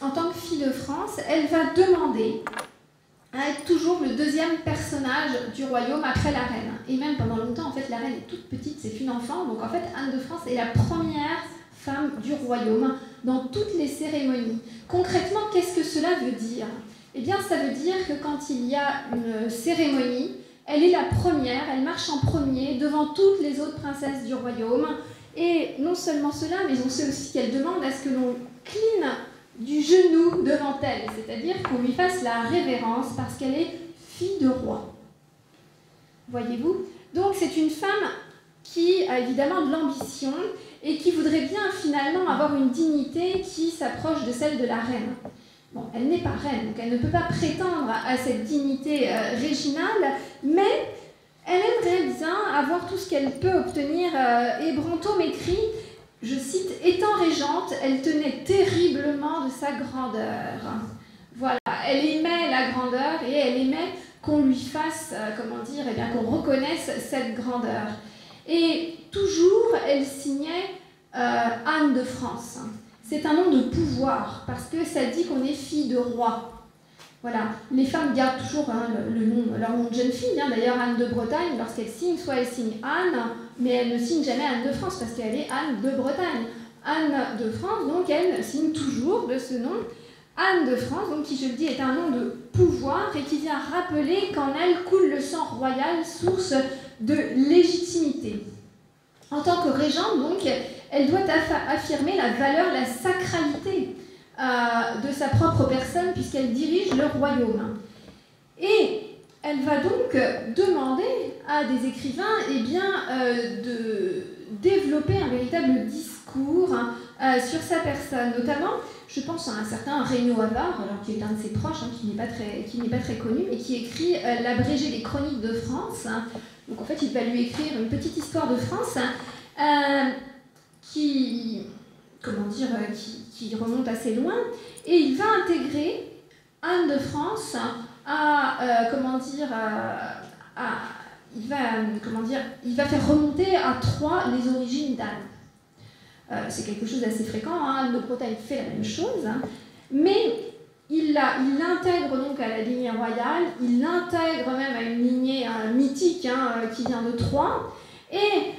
en tant que fille de France, elle va demander à être toujours le deuxième personnage du royaume après la reine. Et même pendant longtemps, en fait, la reine est toute petite, c'est une enfant. Donc en fait, Anne de France est la première femme du royaume dans toutes les cérémonies. Concrètement, qu'est-ce que cela veut dire? Eh bien, ça veut dire que quand il y a une cérémonie, elle est la première, elle marche en premier devant toutes les autres princesses du royaume. Et non seulement cela, mais on sait aussi qu'elle demande à ce que l'on cline du genou devant elle, c'est-à-dire qu'on lui fasse la révérence parce qu'elle est fille de roi. Voyez-vous? Donc c'est une femme qui a évidemment de l'ambition et qui voudrait bien finalement avoir une dignité qui s'approche de celle de la reine. Bon, elle n'est pas reine, donc elle ne peut pas prétendre à cette dignité régionale, mais elle aimerait bien avoir tout ce qu'elle peut obtenir. Et Brantôme écrit, je cite, « Étant régente, elle tenait terriblement de sa grandeur. » Voilà, elle aimait la grandeur et elle aimait qu'on lui fasse, comment dire, eh bien, qu'on reconnaisse cette grandeur. Et toujours, elle signait Anne de France. C'est un nom de pouvoir, parce que ça dit qu'on est fille de roi. Voilà, les femmes gardent toujours leur nom de jeune fille. D'ailleurs, Anne de Bretagne, lorsqu'elle signe, soit elle signe Anne, mais elle ne signe jamais Anne de France, parce qu'elle est Anne de Bretagne. Anne de France, donc elle signe toujours de ce nom Anne de France, donc qui, je le dis, est un nom de pouvoir et qui vient rappeler qu'en elle coule le sang royal, source de légitimité. En tant que régente, donc, elle doit affirmer la valeur, la sacralité de sa propre personne, puisqu'elle dirige le royaume. Et elle va donc demander à des écrivains de développer un véritable discours sur sa personne. Notamment, je pense à un certain Regnault Havard, alors qui est un de ses proches, qui n'est pas très connu, et qui écrit l'abrégé des chroniques de France. Donc en fait, il va lui écrire une petite histoire de France qui remonte assez loin, et il va intégrer Anne de France il va faire remonter à Troyes les origines d'Anne. C'est quelque chose d'assez fréquent, Anne de Bretagne fait la même chose, mais il l'intègre donc à la lignée royale, il l'intègre même à une lignée mythique qui vient de Troyes, et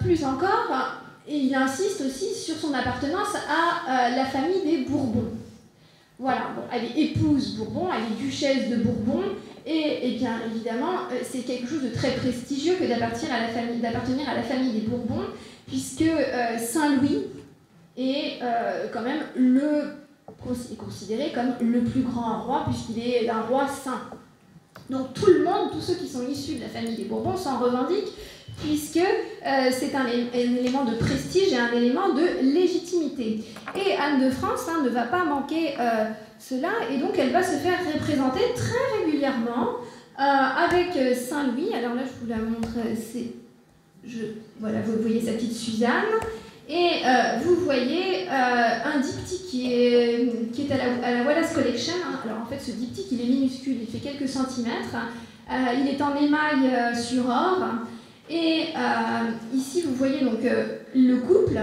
plus encore, il insiste aussi sur son appartenance à la famille des Bourbons. Voilà, bon, elle est épouse Bourbon, elle est duchesse de Bourbon, et bien évidemment, c'est quelque chose de très prestigieux que d'appartenir à la famille des Bourbons, puisque Saint-Louis est quand même considéré comme le plus grand roi, puisqu'il est un roi saint. Donc tout le monde, tous ceux qui sont issus de la famille des Bourbons s'en revendiquent, puisque c'est un élément de prestige et un élément de légitimité. Et Anne de France ne va pas manquer cela, et donc elle va se faire représenter très régulièrement avec Saint-Louis. Alors là, je vous la montre, voilà, vous voyez sa petite Suzanne, et vous voyez un diptyque qui est à la Wallace Collection. Alors en fait, ce diptyque, il est minuscule, il fait quelques centimètres, il est en émail sur or. Et ici, vous voyez donc le couple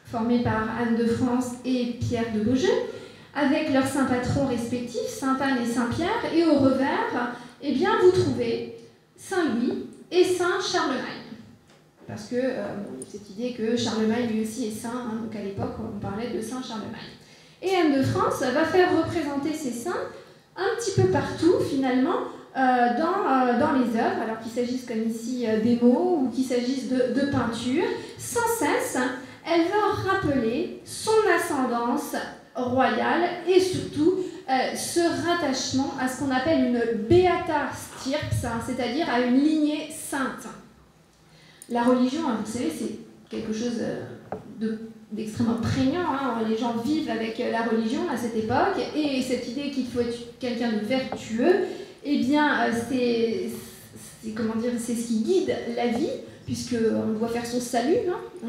formé par Anne de France et Pierre de Beaujeu, avec leurs saints patrons respectifs, Sainte Anne et Saint Pierre, et au revers, eh bien, vous trouvez Saint Louis et Saint Charlemagne. Parce que cette idée que Charlemagne lui aussi est saint, donc à l'époque on parlait de Saint Charlemagne. Et Anne de France va faire représenter ces saints un petit peu partout finalement, dans les œuvres, alors qu'il s'agisse comme ici des mots ou qu'il s'agisse de peinture, sans cesse, elle va rappeler son ascendance royale et surtout ce rattachement à ce qu'on appelle une beata stirps, c'est-à-dire à une lignée sainte. La religion, vous savez, c'est quelque chose d'extrêmement prégnant. Les gens vivent avec la religion à cette époque, et cette idée qu'il faut être quelqu'un de vertueux, eh bien, c'est ce qui guide la vie, puisqu'on doit faire son salut.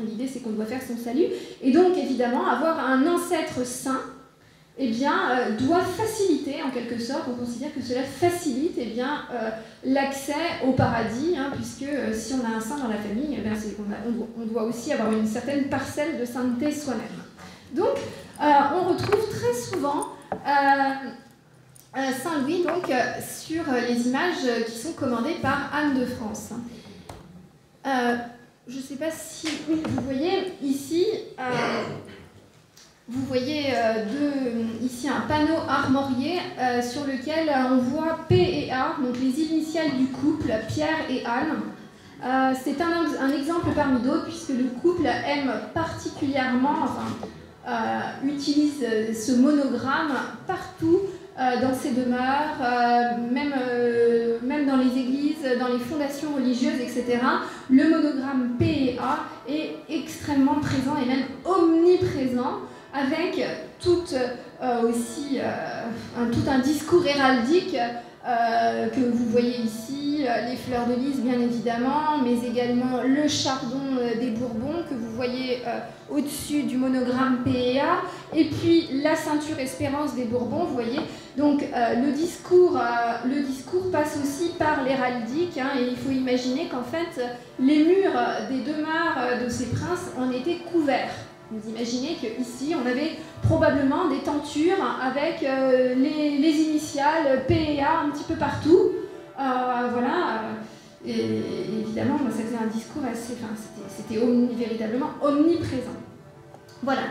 L'idée, c'est qu'on doit faire son salut. Et donc, évidemment, avoir un ancêtre saint, eh bien, doit faciliter, en quelque sorte, on considère que cela facilite l'accès au paradis, puisque si on a un saint dans la famille, on doit aussi avoir une certaine parcelle de sainteté soi-même. Donc, on retrouve très souvent Saint-Louis sur les images qui sont commandées par Anne de France. Je ne sais pas si vous voyez ici, ici un panneau armorié sur lequel on voit P et A, donc les initiales du couple, Pierre et Anne. C'est un exemple parmi d'autres, puisque le couple aime particulièrement, utilise ce monogramme partout dans ses demeures, même dans les églises, dans les fondations religieuses, etc. Le monogramme P et A est extrêmement présent et même omniprésent, avec tout un discours héraldique que vous voyez ici, les fleurs de lys bien évidemment, mais également le chardon des Bourbons que vous voyez au-dessus du monogramme PEA, et puis la ceinture Espérance des Bourbons, vous voyez. Donc le discours passe aussi par l'héraldique, hein, et il faut imaginer qu'en fait les murs des demeures de ces princes en étaient couverts. Vous imaginez qu'ici, on avait probablement des tentures avec les initiales PEA un petit peu partout. Voilà. Et évidemment, ça faisait un discours assez... Enfin, c'était véritablement omniprésent. Voilà.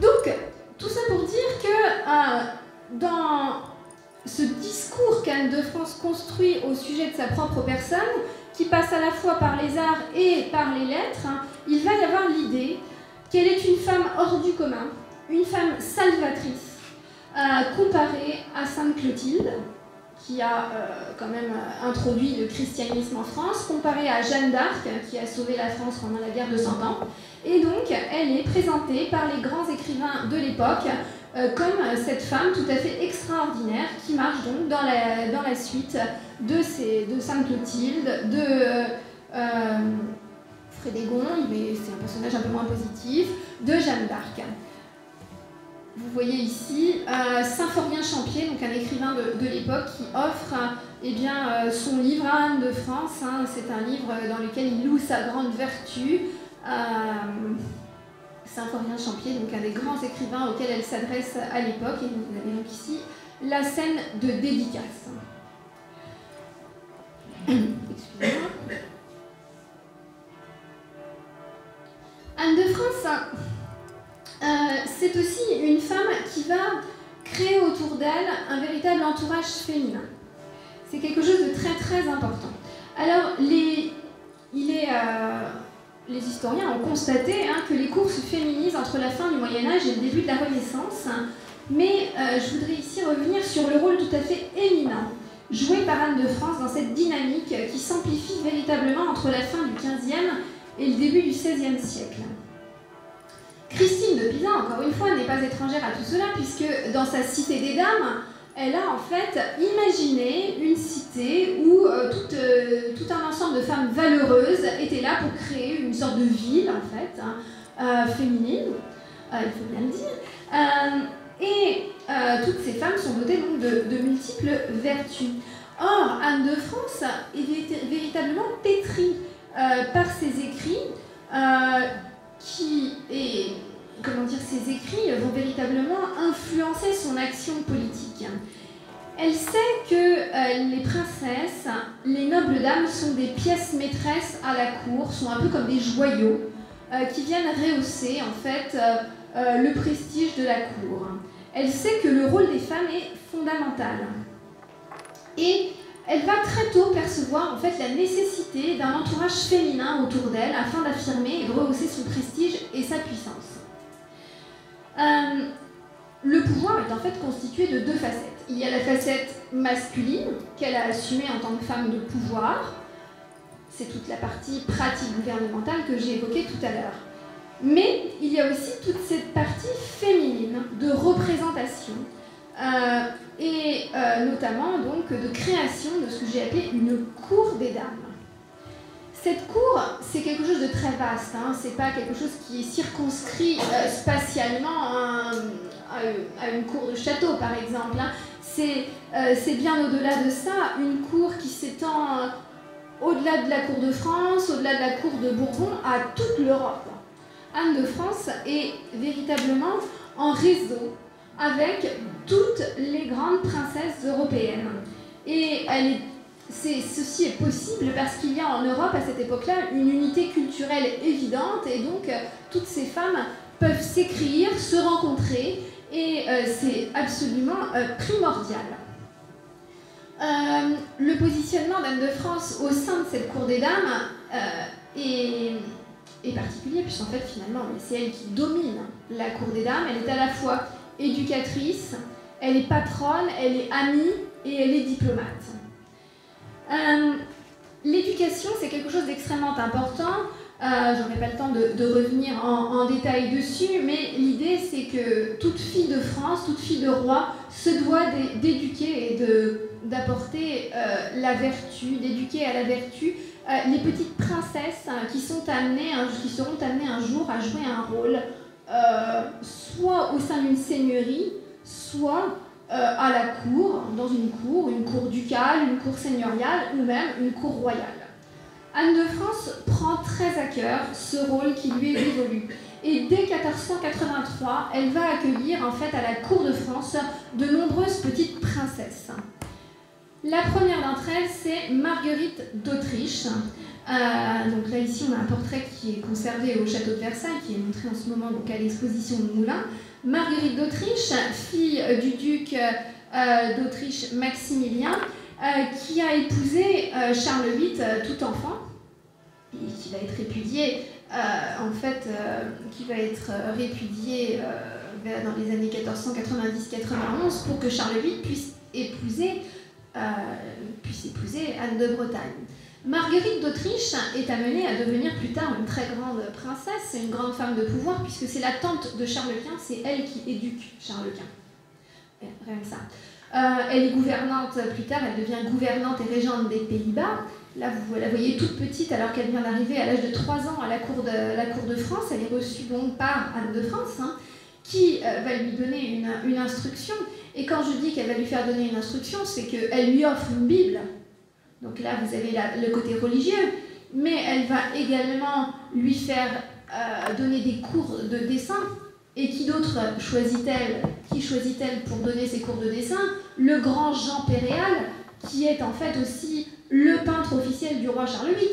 Donc, tout ça pour dire que dans ce discours qu'Anne de France construit au sujet de sa propre personne, qui passe à la fois par les arts et par les lettres, hein, il va y avoir l'idée qu'elle est une femme hors du commun, une femme salvatrice, comparée à Sainte Clotilde, qui a quand même introduit le christianisme en France, comparée à Jeanne d'Arc, qui a sauvé la France pendant la guerre de 100 ans. Et donc, elle est présentée par les grands écrivains de l'époque comme cette femme tout à fait extraordinaire qui marche donc dans la suite de Sainte Clotilde, de Frédégonde, mais c'est un personnage un peu moins positif, de Jeanne d'Arc. Vous voyez ici Symphorien Champier, donc un écrivain de l'époque qui offre son livre à Anne de France. Hein, c'est un livre dans lequel il loue sa grande vertu. Symphorien Champier, donc un des grands écrivains auxquels elle s'adresse à l'époque. Et vous avez donc ici la scène de dédicace. Excusez-moi. Anne de France, c'est aussi une femme qui va créer autour d'elle un véritable entourage féminin. C'est quelque chose de très très important. Alors, les historiens ont constaté que les cours se féminisent entre la fin du Moyen-Âge et le début de la Renaissance, mais je voudrais ici revenir sur le rôle tout à fait éminent joué par Anne de France dans cette dynamique qui s'amplifie véritablement entre la fin du XVe et le début du XVIe siècle. Christine de Pisan, encore une fois, n'est pas étrangère à tout cela, puisque dans sa Cité des Dames, elle a en fait imaginé une cité où tout un ensemble de femmes valeureuses étaient là pour créer une sorte de ville, en fait, féminine, il faut bien le dire. Et toutes ces femmes sont dotées donc de multiples vertus. Or, Anne de France est véritablement pétrie par ses écrits, ces écrits vont véritablement influencer son action politique. Elle sait que les princesses, les nobles dames sont des pièces maîtresses à la cour, sont un peu comme des joyaux qui viennent rehausser en fait le prestige de la cour. Elle sait que le rôle des femmes est fondamental. Et elle va très tôt percevoir en fait la nécessité d'un entourage féminin autour d'elle afin d'affirmer et de rehausser son prestige et sa puissance. Le pouvoir est en fait constitué de deux facettes. Il y a la facette masculine qu'elle a assumée en tant que femme de pouvoir. C'est toute la partie pratique gouvernementale que j'ai évoquée tout à l'heure. Mais il y a aussi toute cette partie féminine de représentation et notamment donc de création de ce que j'ai appelé une cour des dames. Cette cour, c'est quelque chose de très vaste, hein. C'est pas quelque chose qui est circonscrit spatialement à une cour de château par exemple, hein. C'est bien au-delà de ça, une cour qui s'étend au-delà de la cour de France, au-delà de la cour de Bourbon, à toute l'Europe. Anne de France est véritablement en réseau avec toutes les grandes princesses européennes. Et ceci est possible parce qu'il y a en Europe à cette époque-là une unité culturelle évidente et donc toutes ces femmes peuvent s'écrire, se rencontrer et c'est absolument primordial. Le positionnement d'Anne de France au sein de cette cour des dames est particulier puisqu'en fait finalement c'est elle qui domine la cour des dames. Elle est à la fois éducatrice, elle est patronne, elle est amie et elle est diplomate. L'éducation, c'est quelque chose d'extrêmement important. J'aurai pas le temps de revenir en détail dessus, mais l'idée c'est que toute fille de France, toute fille de roi se doit d'éduquer et d'apporter la vertu, d'éduquer à la vertu les petites princesses qui seront amenées un jour à jouer un rôle soit au sein d'une seigneurie, soit à la cour, dans une cour ducale, une cour seigneuriale ou même une cour royale. Anne de France prend très à cœur ce rôle qui lui est dévolu. Et dès 1483, elle va accueillir en fait à la cour de France de nombreuses petites princesses. La première d'entre elles, c'est Marguerite d'Autriche. Donc là, ici, on a un portrait qui est conservé au château de Versailles, qui est montré en ce moment donc, à l'exposition de Moulins. Marguerite d'Autriche, fille du duc d'Autriche Maximilien, qui a épousé Charles VIII tout enfant, et qui va être répudié, dans les années 1490-91 pour que Charles VIII puisse épouser Anne de Bretagne. Marguerite d'Autriche est amenée à devenir plus tard une très grande princesse, une grande femme de pouvoir, puisque c'est la tante de Charles Quint, c'est elle qui éduque Charles Quint. Rien que ça. Elle est gouvernante plus tard, elle devient gouvernante et régente des Pays-Bas. Là, vous la voyez toute petite alors qu'elle vient d'arriver à l'âge de 3 ans à la cour de France. Elle est reçue donc par Anne de France, qui va lui donner une instruction. Et quand je dis qu'elle va lui faire donner une instruction, c'est qu'elle lui offre une Bible. Donc là, vous avez le côté religieux, mais elle va également lui faire donner des cours de dessin. Et qui d'autre choisit-elle? Qui choisit-elle pour donner ses cours de dessin? Le grand Jean Péréal, qui est en fait aussi le peintre officiel du roi Charles VIII.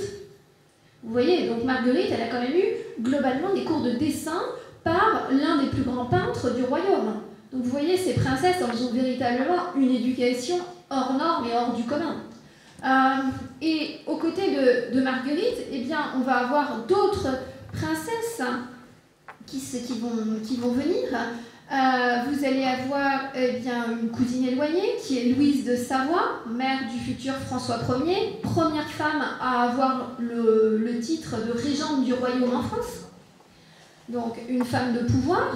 Vous voyez, donc Marguerite, elle a quand même eu globalement des cours de dessin par l'un des plus grands peintres du royaume. Donc vous voyez, ces princesses, elles ont véritablement une éducation hors norme et hors du commun. Et aux côtés de Marguerite, eh bien, on va avoir d'autres princesses qui vont venir. Vous allez avoir une cousine éloignée qui est Louise de Savoie, mère du futur François Ier, première femme à avoir le titre de régente du royaume en France. Donc une femme de pouvoir.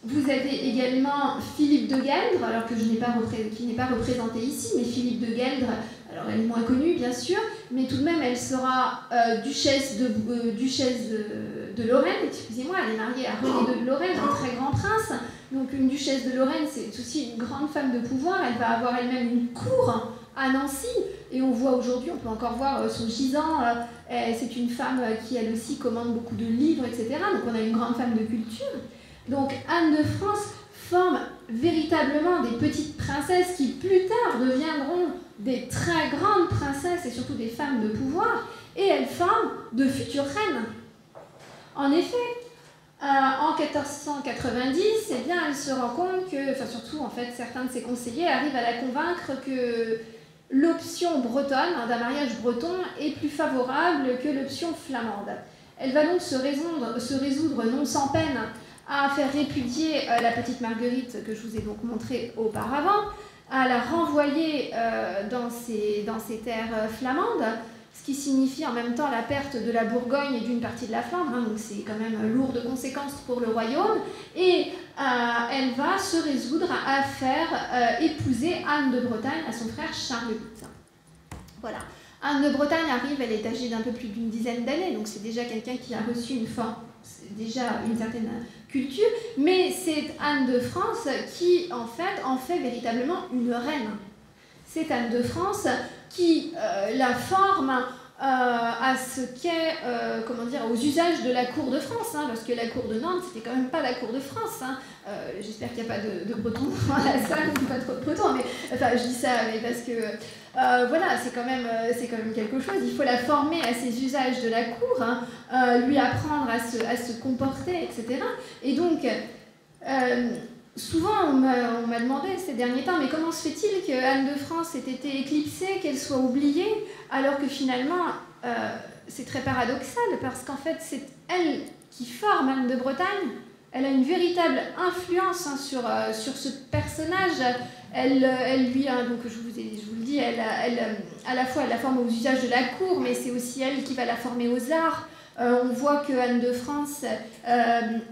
Vous avez également Philippe de Gueldre, alors que qui n'est pas représenté ici, mais Philippe de Gueldre, alors elle est moins connue bien sûr, mais tout de même elle sera duchesse de Lorraine, excusez-moi, elle est mariée à René de Lorraine, un très grand prince. Donc une duchesse de Lorraine, c'est aussi une grande femme de pouvoir, elle va avoir elle-même une cour à Nancy, et on voit aujourd'hui, on peut encore voir son gisant, c'est une femme qui elle aussi commande beaucoup de livres, etc. Donc on a une grande femme de culture. Donc Anne de France forme véritablement des petites princesses qui plus tard deviendront des très grandes princesses et surtout des femmes de pouvoir, et elles forment de futures reines. En effet, en 1490, eh bien, elle se rend compte que, surtout en fait, certains de ses conseillers arrivent à la convaincre que l'option bretonne, d'un mariage breton, est plus favorable que l'option flamande. Elle va donc se résoudre non sans peine à faire répudier la petite Marguerite que je vous ai donc montrée auparavant, à la renvoyer dans ses terres flamandes, ce qui signifie en même temps la perte de la Bourgogne et d'une partie de la Flandre, donc c'est quand même lourd de conséquences pour le royaume, et elle va se résoudre à faire épouser Anne de Bretagne à son frère Charles VIII. Voilà. Anne de Bretagne arrive, elle est âgée d'un peu plus d'une dizaine d'années, donc c'est déjà quelqu'un qui a reçu déjà une certaine culture, mais c'est Anne de France qui, en fait véritablement une reine. C'est Anne de France qui la forme à ce qu'est, aux usages de la cour de France, parce que la cour de Nantes, c'était quand même pas la cour de France. J'espère qu'il n'y a pas de Bretons dans la salle, pas trop de Bretons, mais je dis ça mais parce que c'est quand même quelque chose. Il faut la former à ces usages de la cour, lui apprendre à se comporter, etc. Et donc, souvent, on m'a demandé ces derniers temps, mais comment se fait-il que Anne de France ait été éclipsée, qu'elle soit oubliée, alors que finalement, c'est très paradoxal, parce qu'en fait, c'est elle qui forme Anne de Bretagne. Elle a une véritable influence sur ce personnage. Elle lui a, donc je vous le dis, dit, à la fois elle la forme aux usages de la cour, mais c'est aussi elle qui va la former aux arts. On voit que Anne de France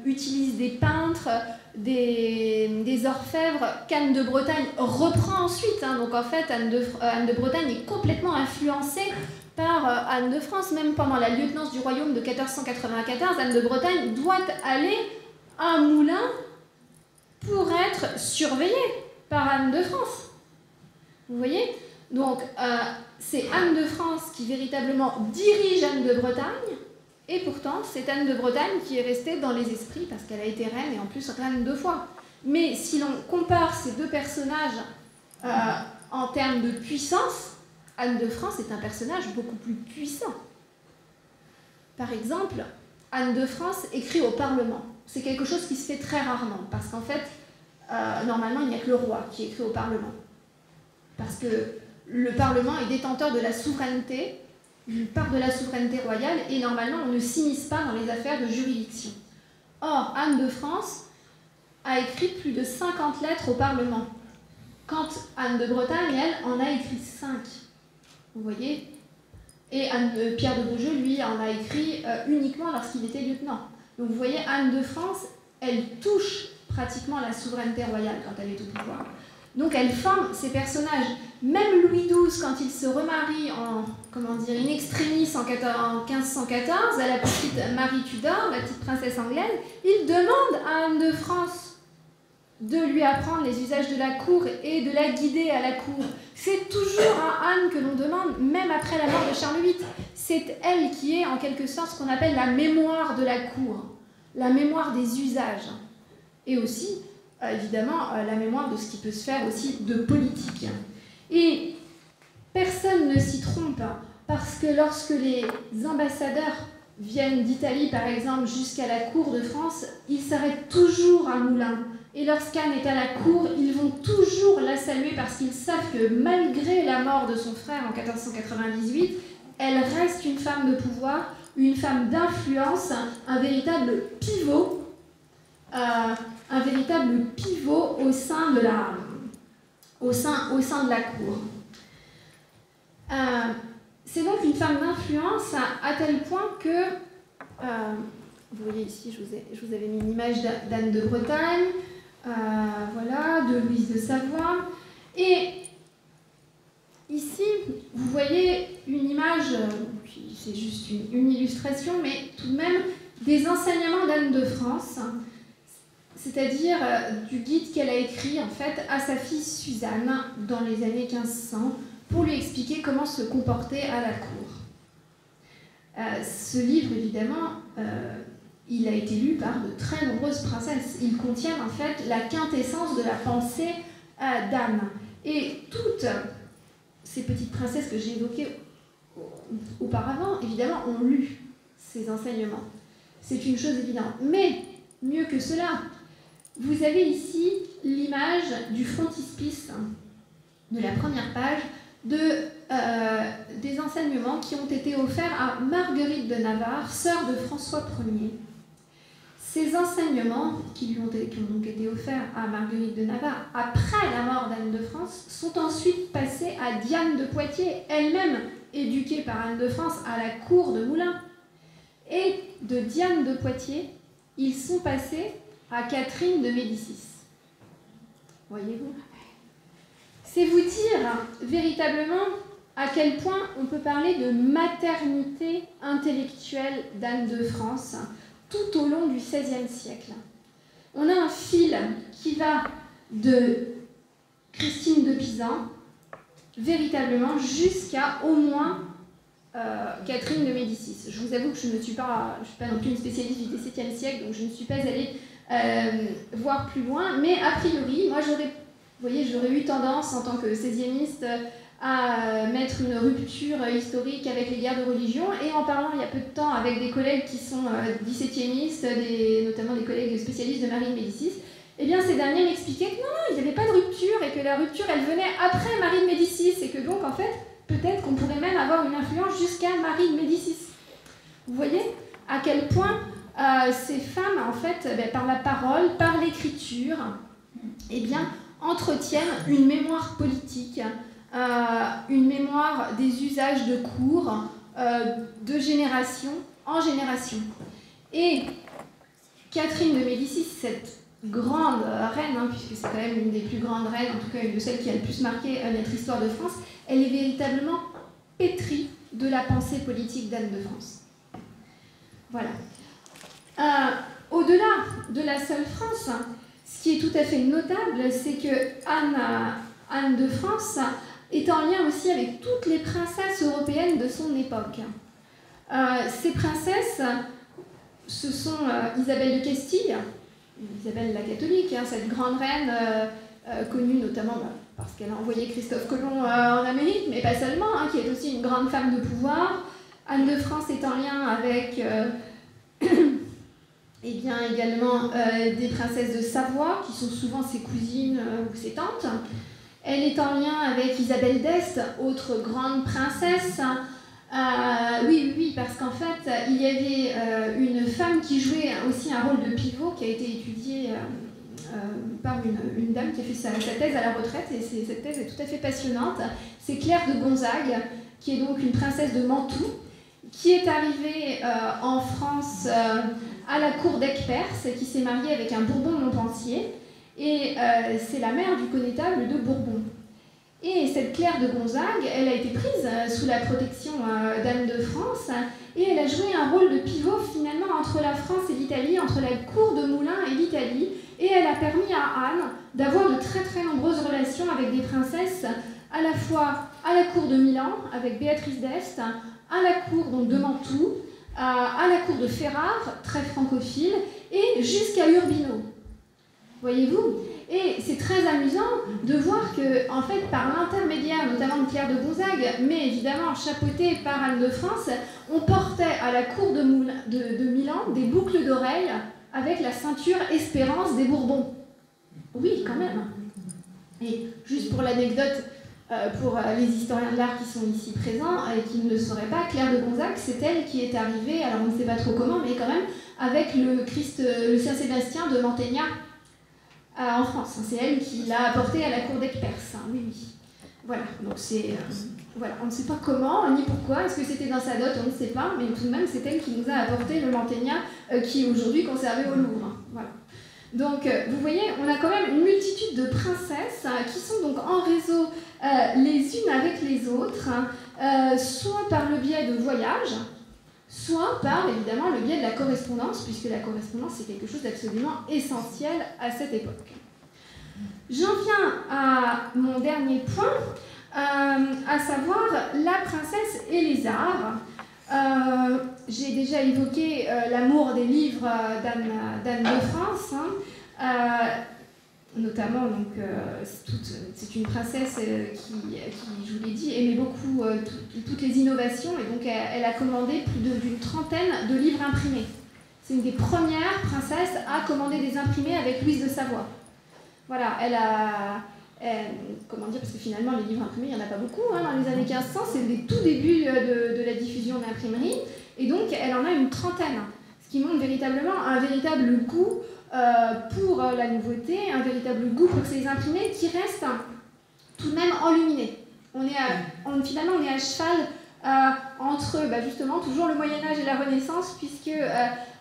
utilise des peintres, des orfèvres, qu'Anne de Bretagne reprend ensuite. Hein. Donc en fait, Anne de Bretagne est complètement influencée par Anne de France. Même pendant la lieutenance du royaume de 1494, Anne de Bretagne doit aller à un moulin pour être surveillée par Anne de France. Vous voyez? Donc c'est Anne de France qui véritablement dirige Anne de Bretagne. Et pourtant, c'est Anne de Bretagne qui est restée dans les esprits parce qu'elle a été reine et en plus reine 2 fois. Mais si l'on compare ces deux personnages en termes de puissance, Anne de France est un personnage beaucoup plus puissant. Par exemple, Anne de France écrit au Parlement. C'est quelque chose qui se fait très rarement parce qu'en fait, normalement, il n'y a que le roi qui écrit au Parlement. Parce que le Parlement est détenteur de la souveraineté, une part de la souveraineté royale, et normalement on ne s'immisce pas dans les affaires de juridiction. Or, Anne de France a écrit plus de 50 lettres au Parlement, quand Anne de Bretagne, elle, en a écrit 5. Vous voyez? Et Pierre de Beaujeu, lui, en a écrit uniquement lorsqu'il était lieutenant. Donc vous voyez, Anne de France, elle touche pratiquement la souveraineté royale quand elle est au pouvoir. Donc elle forme ces personnages. Même Louis XII, quand il se remarie en, in extremis en 1514, à la petite Marie Tudor, la petite princesse anglaise, il demande à Anne de France de lui apprendre les usages de la cour et de la guider à la cour. C'est toujours à Anne que l'on demande, même après la mort de Charles VIII. C'est elle qui est en quelque sorte ce qu'on appelle la mémoire de la cour, la mémoire des usages. Et aussi, évidemment, la mémoire de ce qui peut se faire aussi de politique. Et personne ne s'y trompe, parce que lorsque les ambassadeurs viennent d'Italie, par exemple, jusqu'à la cour de France, ils s'arrêtent toujours à Moulins. Et lorsqu'Anne est à la cour, ils vont toujours la saluer parce qu'ils savent que malgré la mort de son frère en 1498, elle reste une femme de pouvoir, une femme d'influence, un véritable pivot au sein de la cour. C'est donc une femme d'influence à tel point que, vous voyez ici, je vous avais mis une image d'Anne de Bretagne, voilà, de Louise de Savoie, et ici, vous voyez une image, c'est juste une illustration, mais tout de même, des enseignements d'Anne de France, c'est-à-dire du guide qu'elle a écrit en fait à sa fille Suzanne dans les années 1500 pour lui expliquer comment se comporter à la cour. Ce livre, évidemment, il a été lu par de très nombreuses princesses. Il contient en fait la quintessence de la pensée d'Anne. Et toutes ces petites princesses que j'ai évoquées auparavant, évidemment, ont lu ces enseignements. C'est une chose évidente. Mais, mieux que cela, vous avez ici l'image du frontispice de la première page des enseignements qui ont été offerts à Marguerite de Navarre, sœur de François Ier. Ces enseignements qui ont donc été offerts à Marguerite de Navarre après la mort d'Anne de France sont ensuite passés à Diane de Poitiers, elle-même éduquée par Anne de France à la cour de Moulins. Et de Diane de Poitiers, ils sont passés à Catherine de Médicis. Voyez-vous? C'est vous dire véritablement à quel point on peut parler de maternité intellectuelle d'Anne de France tout au long du XVIe siècle. On a un fil qui va de Christine de Pisan, véritablement, jusqu'à au moins Catherine de Médicis. Je vous avoue que je ne suis pas non plus une spécialiste du XVIIe siècle, donc je ne suis pas allée voir plus loin, mais a priori, moi j'aurais eu tendance en tant que xvième-iste à mettre une rupture historique avec les guerres de religion, et en parlant il y a peu de temps avec des collègues qui sont XVIIe-istes, notamment des collègues spécialistes de Marie de Médicis, eh bien ces derniers m'expliquaient que non, il n'y avait pas de rupture, et que la rupture elle venait après Marie de Médicis, et que donc en fait, peut-être qu'on pourrait même avoir une influence jusqu'à Marie de Médicis. Vous voyez à quel point ces femmes, en fait, par la parole, par l'écriture, eh bien, entretiennent une mémoire politique une mémoire des usages de cour de génération en génération. Et Catherine de Médicis, cette grande reine, hein, puisque c'est quand même une des plus grandes reines, en tout cas une de celles qui a le plus marqué notre histoire de France, elle est véritablement pétrie de la pensée politique d'Anne de France. Voilà. Au-delà de la seule France, ce qui est tout à fait notable, c'est que Anne de France est en lien aussi avec toutes les princesses européennes de son époque. Ces princesses, ce sont Isabelle de Castille, Isabelle la catholique, hein, cette grande reine connue notamment parce qu'elle a envoyé Christophe Colomb en Amérique, mais pas seulement, hein, qui est aussi une grande femme de pouvoir. Anne de France est en lien avec et bien également des princesses de Savoie, qui sont souvent ses cousines ou ses tantes. Elle est en lien avec Isabelle d'Este, autre grande princesse. Oui, parce qu'en fait, il y avait une femme qui jouait aussi un rôle de pivot, qui a été étudiée par une dame qui a fait sa thèse à la retraite, et cette thèse est tout à fait passionnante. C'est Claire de Gonzague, qui est donc une princesse de Mantoue, qui est arrivée en France à la cour d'Aix-Perse, qui s'est mariée avec un Bourbon-Montpensier, et c'est la mère du connétable de Bourbon. Et cette Claire de Gonzague, elle a été prise sous la protection d'Anne de France, et elle a joué un rôle de pivot finalement entre la France et l'Italie, entre la cour de Moulins et l'Italie, et elle a permis à Anne d'avoir de très très nombreuses relations avec des princesses, à la fois à la cour de Milan, avec Béatrice d'Este, à la cour donc, de Mantoue, à la cour de Ferrare, très francophile, et jusqu'à Urbino. Voyez-vous? Et c'est très amusant de voir que, en fait, par l'intermédiaire notamment de Claire de Gonzague, mais évidemment chapeautée par Anne de France, on portait à la cour de Milan des boucles d'oreilles avec la ceinture Espérance des Bourbons. Oui, quand même. Et juste pour l'anecdote, pour les historiens de l'art qui sont ici présents et qui ne le sauraient pas, Claire de Gonzague, c'est elle qui est arrivée, alors on ne sait pas trop comment, mais quand même, avec le Saint-Sébastien de Mantegna en France. C'est elle qui l'a apporté à la cour d'Aix-Perse. Oui. Voilà, donc c'est... voilà, on ne sait pas comment, ni pourquoi, est-ce que c'était dans sa dot, on ne sait pas, mais tout de même, c'est elle qui nous a apporté le Mantegna qui est aujourd'hui conservé au Louvre. Voilà. Donc, vous voyez, on a quand même une multitude de princesses qui sont donc en réseau les unes avec les autres, soit par le biais de voyages, soit par, évidemment, le biais de la correspondance, puisque la correspondance, c'est quelque chose d'absolument essentiel à cette époque. J'en viens à mon dernier point, à savoir la princesse et les arts. J'ai déjà évoqué l'amour des livres d'Anne de France, notamment, donc, c'est une princesse qui, je vous l'ai dit, aimait beaucoup toutes les innovations, et donc elle a commandé plus d'une trentaine de livres imprimés. C'est une des premières princesses à commander des imprimés avec Louise de Savoie. Voilà, comment dire, parce que finalement les livres imprimés, il n'y en a pas beaucoup, hein, dans les années 1500, c'est les tout débuts de la diffusion d'imprimerie, et donc elle en a une trentaine, ce qui montre véritablement un véritable goût pour la nouveauté, un véritable goût pour ces imprimés qui restent tout de même enluminés. Finalement, on est à cheval entre justement toujours le Moyen-Âge et la Renaissance, puisque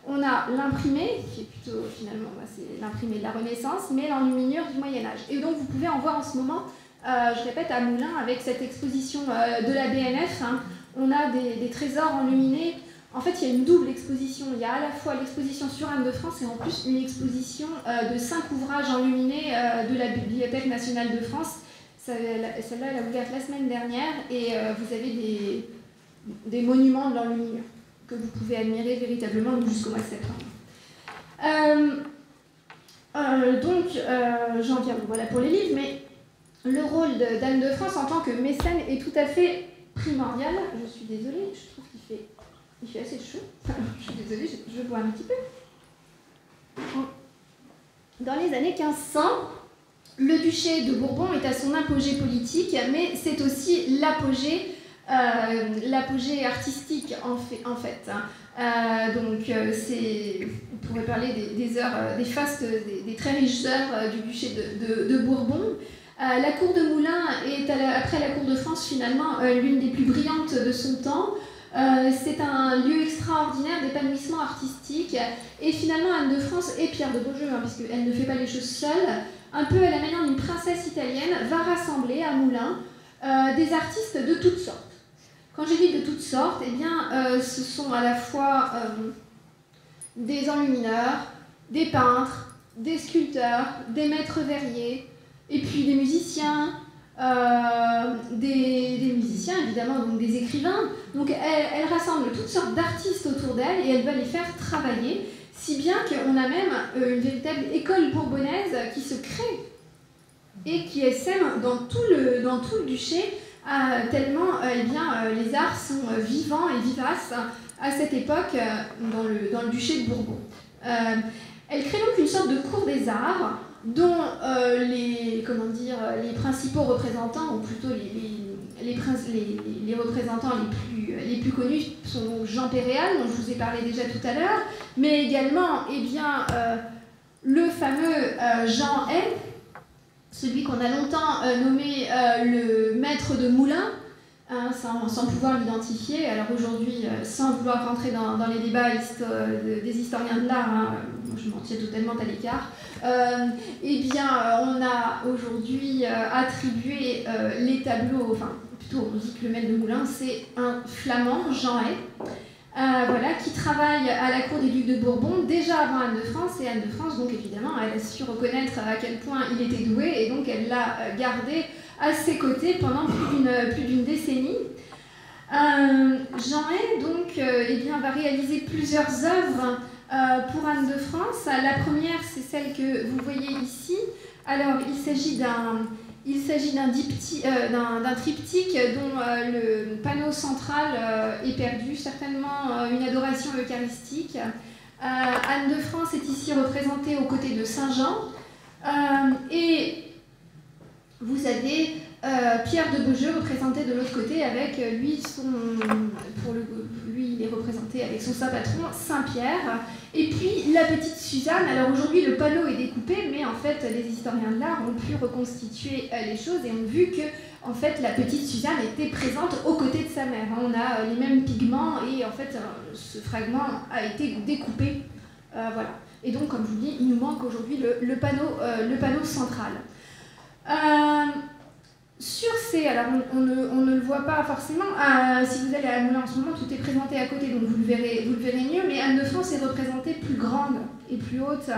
on a l'imprimé, qui est plutôt finalement c'est l'imprimé de la Renaissance, mais l'enluminure du Moyen-Âge. Et donc vous pouvez en voir en ce moment, je répète, à Moulins, avec cette exposition de la BNF, hein, on a des trésors enluminés. En fait, il y a une double exposition. Il y a à la fois l'exposition sur Anne de France et en plus une exposition de 5 ouvrages enluminés de la Bibliothèque nationale de France. Celle-là, elle a ouvert la semaine dernière et vous avez des monuments de l'enluminure que vous pouvez admirer véritablement jusqu'au mois de septembre. J'en viens, voilà pour les livres, mais le rôle d'Anne de France en tant que mécène est tout à fait primordial. Je suis désolée, je trouve qu'il fait assez chaud. Je suis désolée, je bois un petit peu. Dans les années 1500, le duché de Bourbon est à son apogée politique, mais c'est aussi l'apogée artistique en fait. On pourrait parler des heures, des fastes, des très riches heures du duché de Bourbon. La cour de Moulins est, après la cour de France, finalement, l'une des plus brillantes de son temps. C'est un lieu extraordinaire d'épanouissement artistique. Et finalement, Anne de France et Pierre de Beaujeu, hein, puisqu'elle ne fait pas les choses seule, un peu à la manière d'une princesse italienne, va rassembler à Moulins des artistes de toutes sortes. Quand j'ai dit de toutes sortes, eh bien, ce sont à la fois des enlumineurs, des peintres, des sculpteurs, des maîtres verriers, et puis des musiciens, des musiciens évidemment, donc des écrivains. Donc elle rassemble toutes sortes d'artistes autour d'elle et elle va les faire travailler, si bien qu'on a même une véritable école bourbonnaise qui se crée et qui essaime dans tout le duché, tellement eh bien, les arts sont vivants et vivaces à cette époque dans le duché de Bourbon. Elle crée donc une sorte de cour des arts dont les principaux représentants, ou plutôt les représentants les plus connus sont Jean Péréal, dont je vous ai parlé déjà tout à l'heure, mais également eh bien, le fameux Jean Hay, celui qu'on a longtemps nommé le maître de Moulins, hein, sans pouvoir l'identifier. Alors aujourd'hui, sans vouloir rentrer dans les débats des historiens de l'art, hein, je m'en tiens totalement à l'écart, eh bien, on a aujourd'hui attribué les tableaux, enfin plutôt on dit que le maître de Moulins, c'est un flamand, Jean Hay, voilà, qui travaille à la cour des ducs de Bourbon déjà avant Anne de France, et Anne de France, donc évidemment, elle a su reconnaître à quel point il était doué, et donc elle l'a gardé à ses côtés pendant plus d'une décennie. Jean Hay, donc, eh bien, va réaliser plusieurs œuvres pour Anne de France. La première, c'est celle que vous voyez ici. Alors, il s'agit d'un triptyque dont le panneau central est perdu, certainement une adoration eucharistique. Anne de France est ici représentée aux côtés de Saint-Jean. Et vous avez Pierre de Beaujeu représenté de l'autre côté avec lui, il est représenté avec son saint patron, Saint-Pierre. Et puis la petite Suzanne, alors aujourd'hui le panneau est découpé, mais en fait les historiens de l'art ont pu reconstituer les choses et ont vu que en fait la petite Suzanne était présente aux côtés de sa mère. On a les mêmes pigments et en fait ce fragment a été découpé. Voilà. Et donc comme je vous dis, il nous manque aujourd'hui le panneau central. Sur ces, alors on ne le voit pas forcément, si vous allez à Moulins en ce moment, tout est présenté à côté, donc vous le verrez mieux, mais Anne de France est représentée plus grande et plus haute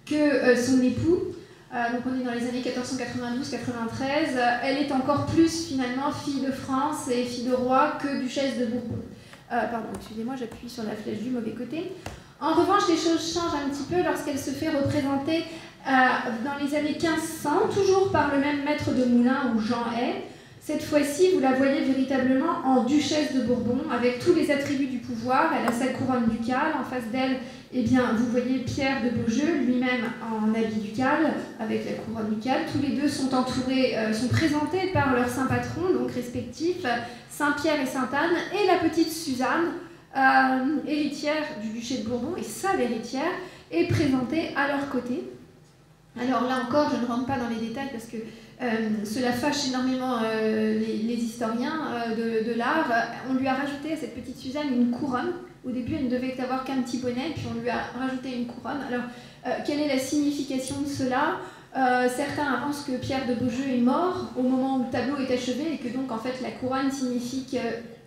que son époux, donc on est dans les années 1492-93, elle est encore plus finalement fille de France et fille de roi que duchesse de Bourbon. Pardon, excusez-moi, j'appuie sur la flèche du mauvais côté. En revanche, les choses changent un petit peu lorsqu'elle se fait représenter dans les années 1500, toujours par le même maître de Moulins ou Jean Hay. Cette fois-ci, vous la voyez véritablement en duchesse de Bourbon, avec tous les attributs du pouvoir. Elle a sa couronne ducale. En face d'elle, eh bien, vous voyez Pierre de Beaujeu, lui-même en habit ducal, avec la couronne ducale. Tous les deux sont entourés, sont présentés par leurs saints patrons, donc respectifs, Saint-Pierre et Sainte-Anne, et la petite Suzanne, héritière du duché de Bourbon, et seule héritière, est présentée à leur côté. Alors là encore, je ne rentre pas dans les détails parce que cela fâche énormément les historiens de l'art. On lui a rajouté à cette petite Suzanne une couronne. Au début, elle ne devait avoir qu'un petit bonnet, puis on lui a rajouté une couronne. Alors, quelle est la signification de cela ? Certains avancent que Pierre de Beaujeu est mort au moment où le tableau est achevé et que donc en fait la couronne signifie que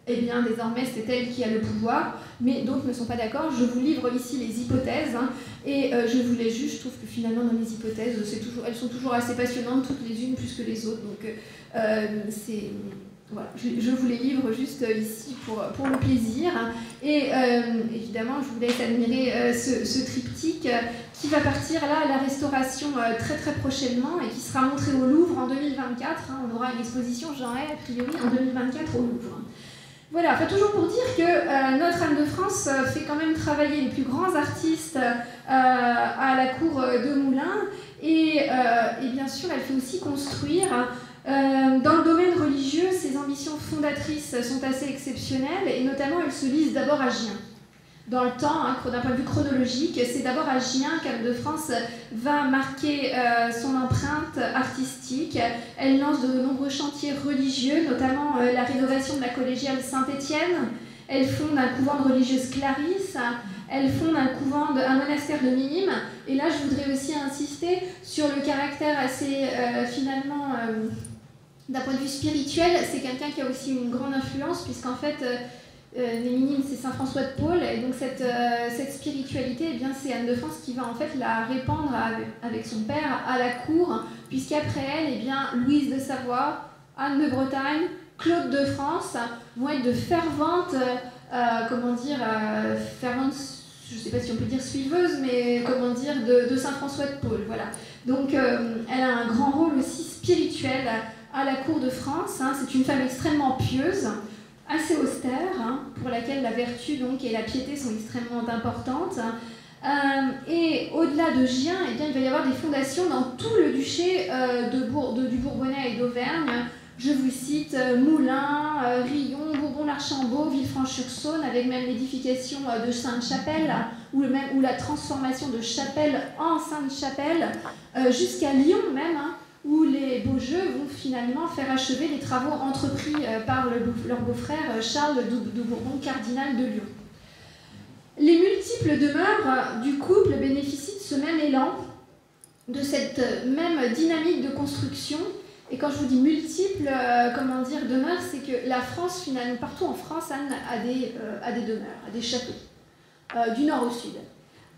eh bien, désormais, c'est elle qui a le pouvoir, mais d'autres ne sont pas d'accord. Je vous livre ici les hypothèses, hein, et je voulais juste, je trouve que finalement, dans les hypothèses, elles sont toujours assez passionnantes, toutes les unes plus que les autres, donc voilà, je vous les livre juste ici pour le plaisir. Et évidemment, je vous laisse admirer ce triptyque qui va partir là à la restauration très très prochainement et qui sera montré au Louvre en 2024. Hein, on aura une exposition Jean Hay, a priori, en 2024 au Louvre. Voilà, enfin, toujours pour dire que notre Anne de France fait quand même travailler les plus grands artistes à la cour de Moulins et bien sûr, elle fait aussi construire. Dans le domaine religieux, ses ambitions fondatrices sont assez exceptionnelles et notamment, elle se lise d'abord à Gien. dans le temps, hein, d'un point de vue chronologique. C'est d'abord à Gien qu'Anne de France va marquer son empreinte artistique. Elle lance de nombreux chantiers religieux, notamment la rénovation de la collégiale Saint-Étienne. Elle fonde un couvent de religieuses Clarisse. Elle fonde un monastère de Minimes. Et là, je voudrais aussi insister sur le caractère assez, finalement, d'un point de vue spirituel. C'est quelqu'un qui a aussi une grande influence, puisqu'en fait, les Minimes, c'est Saint François de Paule. Et donc, cette spiritualité, eh bien, c'est Anne de France qui va en fait la répandre avec son père à la cour, puisqu'après elle, eh bien, Louise de Savoie, Anne de Bretagne, Claude de France vont être de ferventes, ferventes, je ne sais pas si on peut dire suiveuse, mais comment dire, de Saint François de Paule. Voilà. Donc, elle a un grand rôle aussi spirituel à la cour de France. Hein. C'est une femme extrêmement pieuse, assez austère, hein, pour laquelle la vertu donc, et la piété sont extrêmement importantes. Et au-delà de Gien, eh bien, il va y avoir des fondations dans tout le duché du Bourbonnais et d'Auvergne. Je vous cite Moulins, Rion, Bourbon-l'Archambault, Villefranche-sur-Saône, avec même l'édification de Sainte-Chapelle, ou la transformation de Chapelle en Sainte-Chapelle, jusqu'à Lyon même, hein, où les Beaujeu vont finalement faire achever les travaux entrepris par leur beau-frère Charles de Bourbon, cardinal de Lyon. Les multiples demeures du couple bénéficient de ce même élan, de cette même dynamique de construction. Et quand je vous dis multiples, demeures, c'est que la France, finalement, partout en France, Anne a des demeures, a des châteaux, du nord au sud.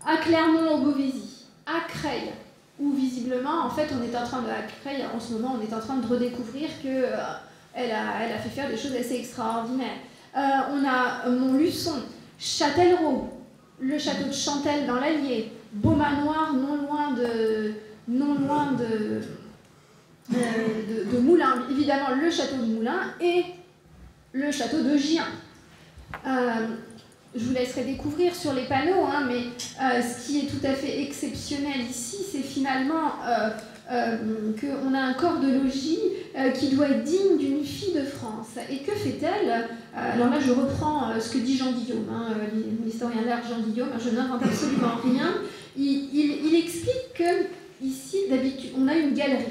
À Clermont-au-Beauvaisis, à Creil, où visiblement, en fait, à Creil, en ce moment, on est en train de redécouvrir qu'elle a fait faire des choses assez extraordinaires. On a Montluçon, Châtellerault, le château de Chantelle dans l'Allier, Beaumanoir, non loin de Moulins, évidemment le château de Moulins et le château de Gien. Je vous laisserai découvrir sur les panneaux, hein, mais ce qui est tout à fait exceptionnel ici, c'est finalement qu'on a un corps de logis qui doit être digne d'une fille de France. Et que fait-elle? Alors là, je reprends ce que dit Jean Guillaume, hein, l'historien d'art Jean Guillaume, je n'invente absolument rien. Il explique que ici, d'habitude, on a une galerie.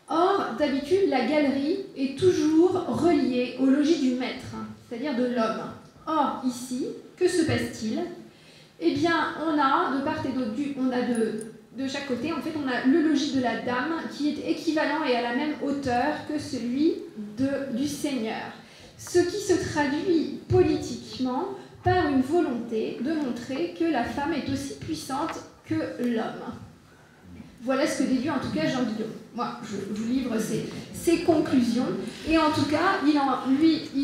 Or, d'habitude, la galerie est toujours reliée au logis du maître, c'est-à-dire de l'homme. Or, ici, que se passe-t-il? Eh bien, on a, de part et d'autre, de chaque côté, en fait, on a le logis de la dame qui est équivalent et à la même hauteur que celui du seigneur. Ce qui se traduit politiquement par une volonté de montrer que la femme est aussi puissante que l'homme. Voilà ce que déduit en tout cas Jean Guillaume. Moi, je vous livre ses conclusions. Et en tout cas, il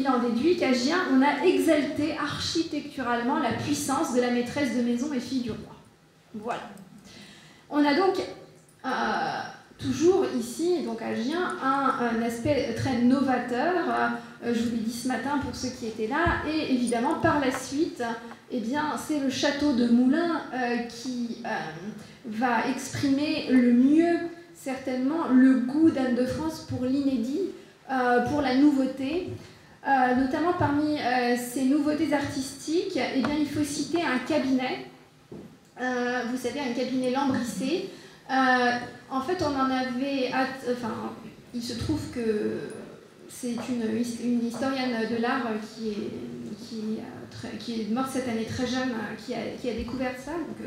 en déduit qu'à Gien, on a exalté architecturalement la puissance de la maîtresse de maison et fille du roi. Voilà. On a donc toujours ici, donc à Gien, un aspect très novateur. Je vous l'ai dit ce matin pour ceux qui étaient là. Et évidemment, par la suite, eh bien, c'est le château de Moulins qui va exprimer le mieux, certainement, le goût d'Anne de France pour l'inédit, pour la nouveauté. Notamment parmi ces nouveautés artistiques, eh bien, il faut citer un cabinet, vous savez, un cabinet lambrissé. En fait, on en avait... il se trouve que c'est une historienne de l'art qui est morte cette année très jeune, qui a découvert ça. Donc,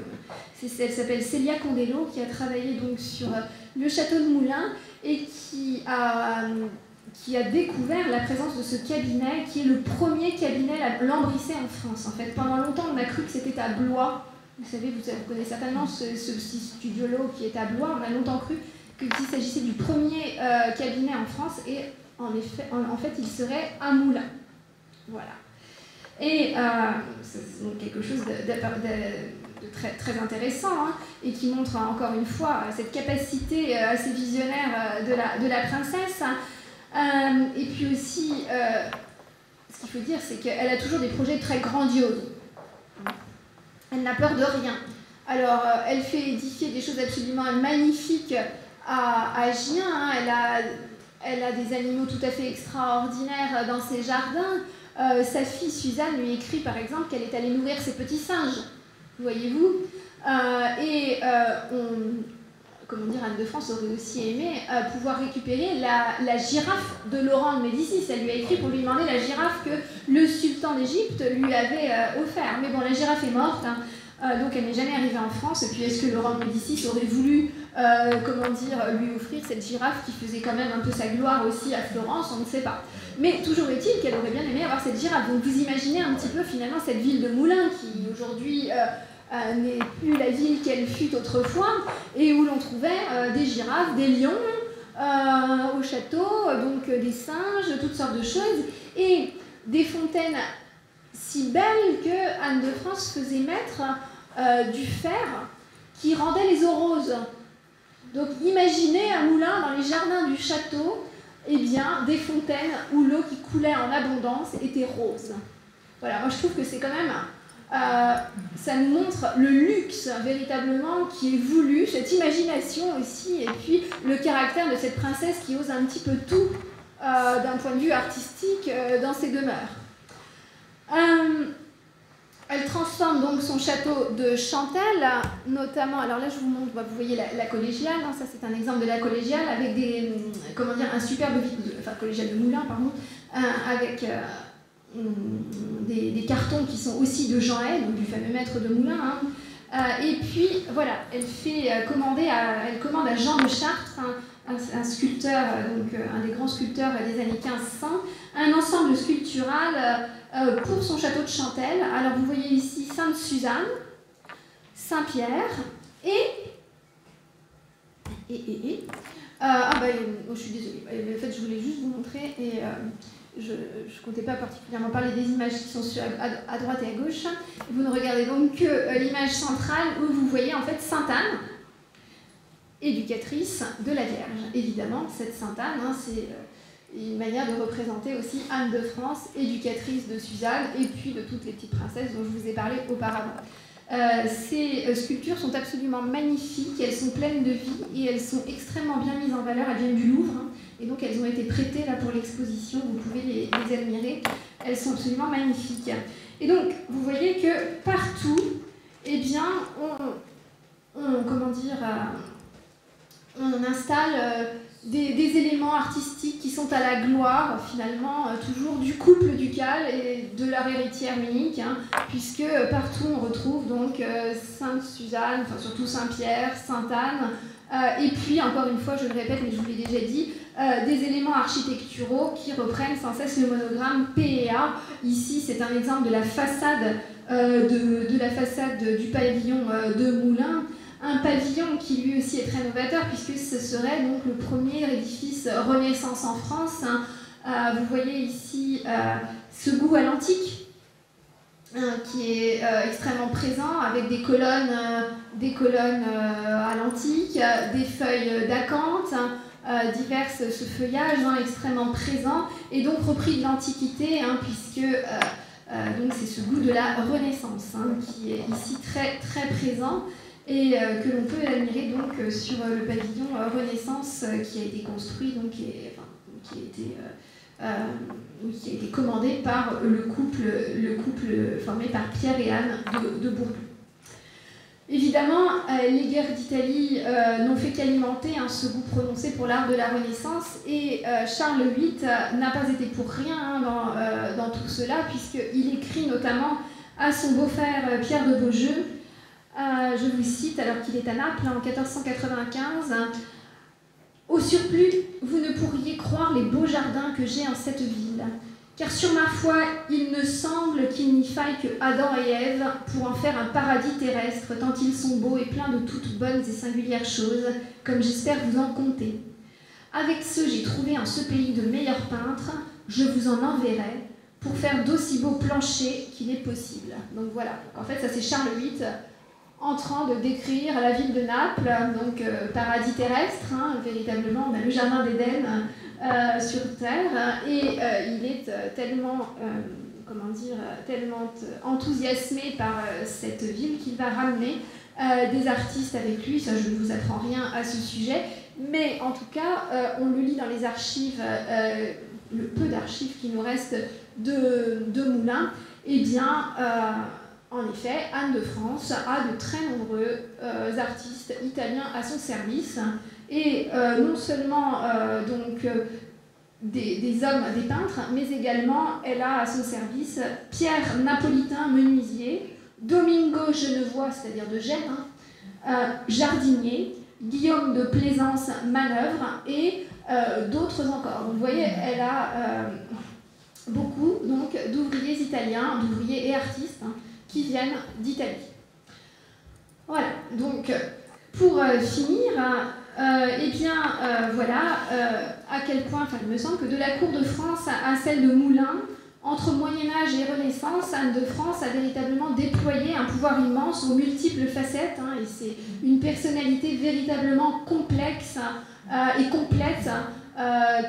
elle s'appelle Célia Condello, qui a travaillé donc, sur le château de Moulins et qui a découvert la présence de ce cabinet, qui est le premier cabinet lambrissé en France. En fait, pendant longtemps, on a cru que c'était à Blois. Vous savez, vous connaissez certainement ce petit studiolo qui est à Blois. On a longtemps cru qu'il s'agissait du premier cabinet en France et en fait, il serait à Moulins. Voilà. Et c'est donc quelque chose de très, très intéressant, hein, et qui montre encore une fois cette capacité assez visionnaire de la princesse. Et puis aussi, ce qu'il faut dire, c'est qu'elle a toujours des projets très grandioses. Elle n'a peur de rien. Alors, elle fait édifier des choses absolument magnifiques à Gien. Hein. Elle a des animaux tout à fait extraordinaires dans ses jardins. Sa fille Suzanne lui écrit par exemple qu'elle est allée nourrir ses petits singes, voyez-vous. Comment dire, Anne de France aurait aussi aimé pouvoir récupérer la girafe de Laurent de Médicis. Elle lui a écrit pour lui demander la girafe que le sultan d'Égypte lui avait offert. Mais bon, la girafe est morte, hein, donc elle n'est jamais arrivée en France. Et puis est-ce que Laurent de Médicis aurait voulu lui offrir cette girafe qui faisait quand même un peu sa gloire aussi à Florence? On ne sait pas. Mais toujours est-il qu'elle aurait bien aimé avoir cette girafe. Donc vous imaginez un petit peu finalement cette ville de Moulins qui aujourd'hui n'est plus la ville qu'elle fut autrefois, et où l'on trouvait des girafes, des lions au château, donc des singes, toutes sortes de choses, et des fontaines si belles que Anne de France faisait mettre du fer qui rendait les eaux roses. Donc imaginez à Moulins, dans les jardins du château, eh bien, des fontaines où l'eau qui coulait en abondance était rose. Voilà, moi je trouve que c'est quand même... ça nous montre le luxe véritablement qui est voulu, cette imagination aussi, et puis le caractère de cette princesse qui ose un petit peu tout d'un point de vue artistique dans ses demeures. Elle transforme donc son château de Chantelle, notamment, alors là je vous montre, vous voyez la collégiale, hein, ça c'est un exemple de la collégiale, avec des, un superbe, enfin collégiale de Moulins, pardon, avec... des cartons qui sont aussi de Jean Hay, donc du fameux maître de Moulins. Hein. Et puis, voilà, elle commande à Jean de Chartres, un sculpteur, donc un des grands sculpteurs des années 1500, un ensemble sculptural pour son château de Chantelle. Alors, vous voyez ici Sainte-Suzanne, Saint-Pierre je suis désolée. En fait, je voulais juste vous montrer et... je ne comptais pas particulièrement parler des images qui sont à droite et à gauche. Vous ne regardez donc que l'image centrale où vous voyez en fait Sainte-Anne, éducatrice de la Vierge. Évidemment, cette Sainte-Anne, hein, c'est une manière de représenter aussi Anne de France, éducatrice de Suzanne et puis de toutes les petites princesses dont je vous ai parlé auparavant. Ces sculptures sont absolument magnifiques, elles sont pleines de vie et elles sont extrêmement bien mises en valeur. Elles viennent du Louvre, hein, et donc elles ont été prêtées là pour l'exposition, vous pouvez les admirer, elles sont absolument magnifiques. Et donc vous voyez que partout, eh bien, on installe des éléments artistiques qui sont à la gloire, finalement, toujours du couple ducal et de leur héritière unique, hein, puisque partout on retrouve donc Sainte-Suzanne, enfin surtout Saint-Pierre, Sainte-Anne, et puis, encore une fois, je le répète, mais je vous l'ai déjà dit, des éléments architecturaux qui reprennent sans cesse le monogramme PEA. Ici, c'est un exemple de la façade, du pavillon de Moulins. Un pavillon qui lui aussi est très novateur puisque ce serait donc le premier édifice Renaissance en France. Hein. Vous voyez ici ce goût à l'antique qui est extrêmement présent avec des colonnes à l'antique, des feuilles d'acanthe, ce feuillage extrêmement présent et donc repris de l'Antiquité hein, puisque donc c'est ce goût de la Renaissance hein, qui est ici très, très présent. Et que l'on peut admirer donc sur le pavillon Renaissance qui a été construit, donc, qui a été commandé par le couple formé par Pierre et Anne de Bourbon. Évidemment, les guerres d'Italie n'ont fait qu'alimenter ce goût prononcé pour l'art de la Renaissance et Charles VIII n'a pas été pour rien hein, dans tout cela puisqu'il écrit notamment à son beau-frère Pierre de Beaujeu. Je vous cite, alors qu'il est à Naples, en 1495. « Au surplus, vous ne pourriez croire les beaux jardins que j'ai en cette ville, car sur ma foi, il ne semble qu'il n'y faille que Adam et Ève pour en faire un paradis terrestre, tant ils sont beaux et pleins de toutes bonnes et singulières choses, comme j'espère vous en compter. Avec ceux j'ai trouvé en ce pays de meilleurs peintres, je vous en enverrai, pour faire d'aussi beaux planchers qu'il est possible. » Donc voilà, en fait ça c'est Charles VIII, en train de décrire la ville de Naples, donc paradis terrestre, hein, véritablement, on a le jardin d'Éden sur Terre, et il est tellement enthousiasmé par cette ville qu'il va ramener des artistes avec lui. Ça, je ne vous apprends rien à ce sujet, mais en tout cas, on le lit dans les archives, le peu d'archives qui nous restent de moulins, eh bien, en effet, Anne de France a de très nombreux artistes italiens à son service, et non seulement des hommes, des peintres, mais également elle a à son service Pierre Napolitain, menuisier, Domingo Genevois, c'est-à-dire de Gênes, jardinier, Guillaume de Plaisance, manœuvre, et d'autres encore. Donc, vous voyez, elle a beaucoup d'ouvriers italiens, d'ouvriers et artistes qui viennent d'Italie. Voilà, donc pour finir, voilà à quel point, il me semble que de la cour de France à celle de Moulins, entre Moyen-Âge et Renaissance, Anne de France a véritablement déployé un pouvoir immense aux multiples facettes, et c'est une personnalité véritablement complexe et complète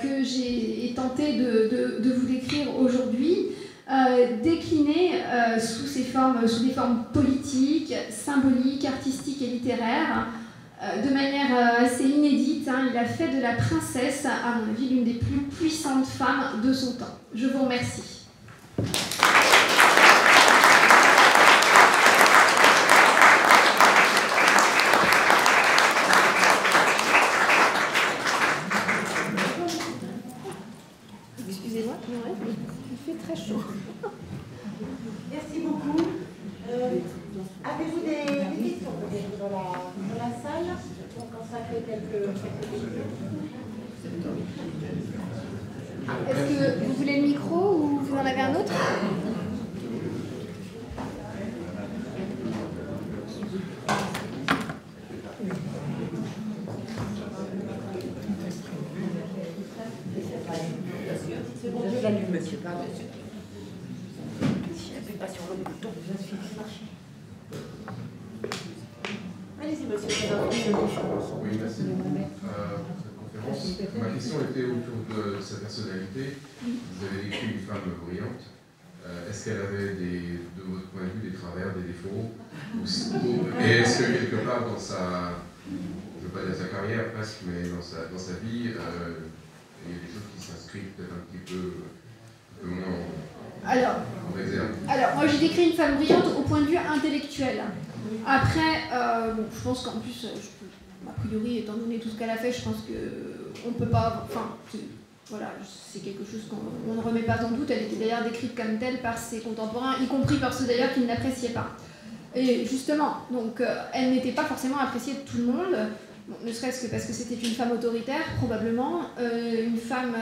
que j'ai tenté de vous décrire aujourd'hui, déclinée sous des formes politiques, symboliques, artistiques et littéraires, de manière assez inédite. Il a fait de la princesse, à mon avis, l'une des plus puissantes femmes de son temps. Je vous remercie. Excusez-moi, il fait très chaud. Merci beaucoup. Avez-vous des questions peut-être dans la salle? On consacre quelques minutes. Est-ce que vous voulez le micro ou vous en avez un autre? Je l'allume, monsieur, pardon. J'appuie pas sur le bouton. Allez-y, monsieur. Oui, merci beaucoup pour cette conférence. Ma question était autour de sa personnalité. Vous avez décrit une femme brillante. Est-ce qu'elle avait, de votre point de vue, des travers, des défauts? Et est-ce que quelque part dans sa, je ne veux pas dire sa carrière presque, mais dans sa vie, il y a des choses qui s'inscrivent peut-être un petit peu moins en exergue? Alors, moi j'ai décrit une femme brillante au point de vue intellectuel. Après, je pense qu'en plus, a priori, étant donné tout ce qu'elle a fait, je pense qu'on ne peut pas... Enfin, voilà, c'est quelque chose qu'on ne remet pas en doute. Elle était d'ailleurs décrite comme telle par ses contemporains, y compris par ceux d'ailleurs qui ne l'appréciaient pas. Et justement, donc, elle n'était pas forcément appréciée de tout le monde, bon, ne serait-ce que parce que c'était une femme autoritaire, probablement, une femme...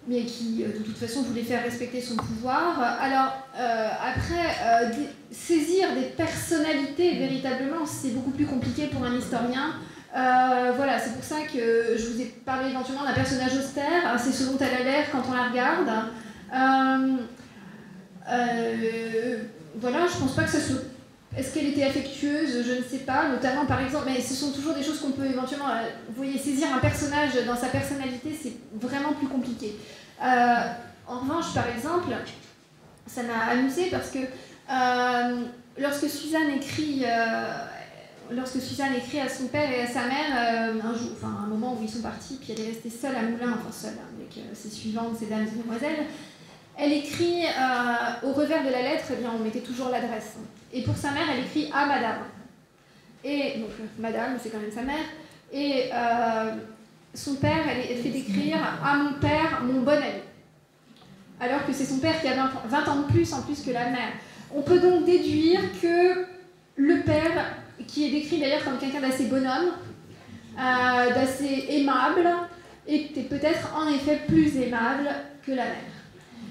mais qui, de toute façon, voulait faire respecter son pouvoir. Alors, saisir des personnalités, véritablement, c'est beaucoup plus compliqué pour un historien. Voilà, c'est pour ça que je vous ai parlé éventuellement d'un personnage austère, c'est ce dont elle a l'air quand on la regarde. Voilà, je pense pas que ça soit... Est-ce qu'elle était affectueuse? Je ne sais pas, notamment par exemple, mais ce sont toujours des choses qu'on peut éventuellement, vous voyez, saisir un personnage dans sa personnalité, c'est vraiment plus compliqué. En revanche, par exemple, ça m'a amusée parce que lorsque Suzanne écrit à son père et à sa mère, un moment où ils sont partis, puis elle est restée seule à Moulins, enfin seule, avec ses suivantes, ses dames et demoiselles, elle écrit au revers de la lettre, eh bien, on mettait toujours l'adresse. Et pour sa mère, elle écrit à Madame. Et donc, Madame, c'est quand même sa mère. Et son père, elle fait écrire à mon père, mon bon ami. Alors que c'est son père qui a 20 ans de plus en plus que la mère. On peut donc déduire que le père, qui est décrit d'ailleurs comme quelqu'un d'assez bonhomme, d'assez aimable, était peut-être en effet plus aimable que la mère.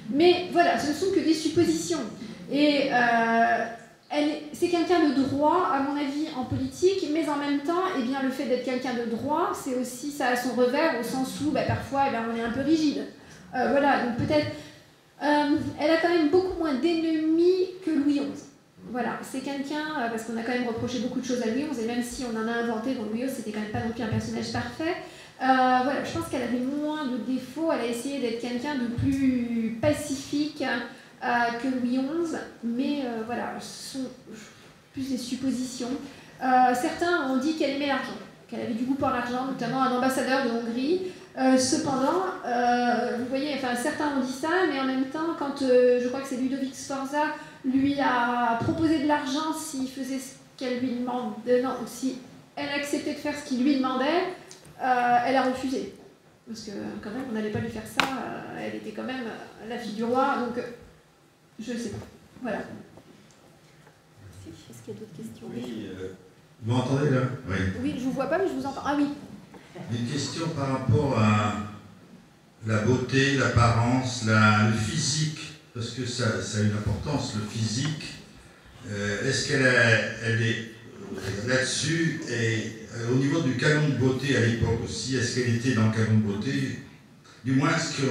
Mais voilà, ce ne sont que des suppositions. Et c'est quelqu'un de droit, à mon avis, en politique, mais en même temps, eh bien, le fait d'être quelqu'un de droit, c'est aussi, ça a son revers, au sens où parfois on est un peu rigide. Voilà, donc peut-être... elle a quand même beaucoup moins d'ennemis que Louis XI. Voilà, c'est quelqu'un, parce qu'on a quand même reproché beaucoup de choses à Louis XI, et même si on en a inventé, bon, Louis XI, c'était quand même pas non plus un personnage parfait. Voilà, je pense qu'elle avait moins de défauts, elle a essayé d'être quelqu'un de plus pacifique que Louis XI, mais voilà, ce sont plus des suppositions. Certains ont dit qu'elle aimait l'argent, qu'elle avait du goût pour l'argent, notamment un ambassadeur de Hongrie. Cependant, vous voyez, enfin, certains ont dit ça, mais en même temps, quand je crois que c'est Ludovic Sforza lui a proposé de l'argent s'il faisait ce qu'elle lui demandait, non, si elle acceptait de faire ce qu'il lui demandait, elle a refusé. Parce que quand même, on n'allait pas lui faire ça, elle était quand même la fille du roi, donc je ne sais pas. Voilà. Est-ce qu'il y a d'autres questions? Oui, vous m'entendez là? Oui. Oui, je ne vous vois pas, mais je vous entends. Ah oui. Une question par rapport à la beauté, l'apparence, le physique, parce que ça a une importance, le physique. Est-ce qu'elle est là-dessus, et au niveau du canon de beauté à l'époque aussi, est-ce qu'elle était dans le canon de beauté? Du moins, ce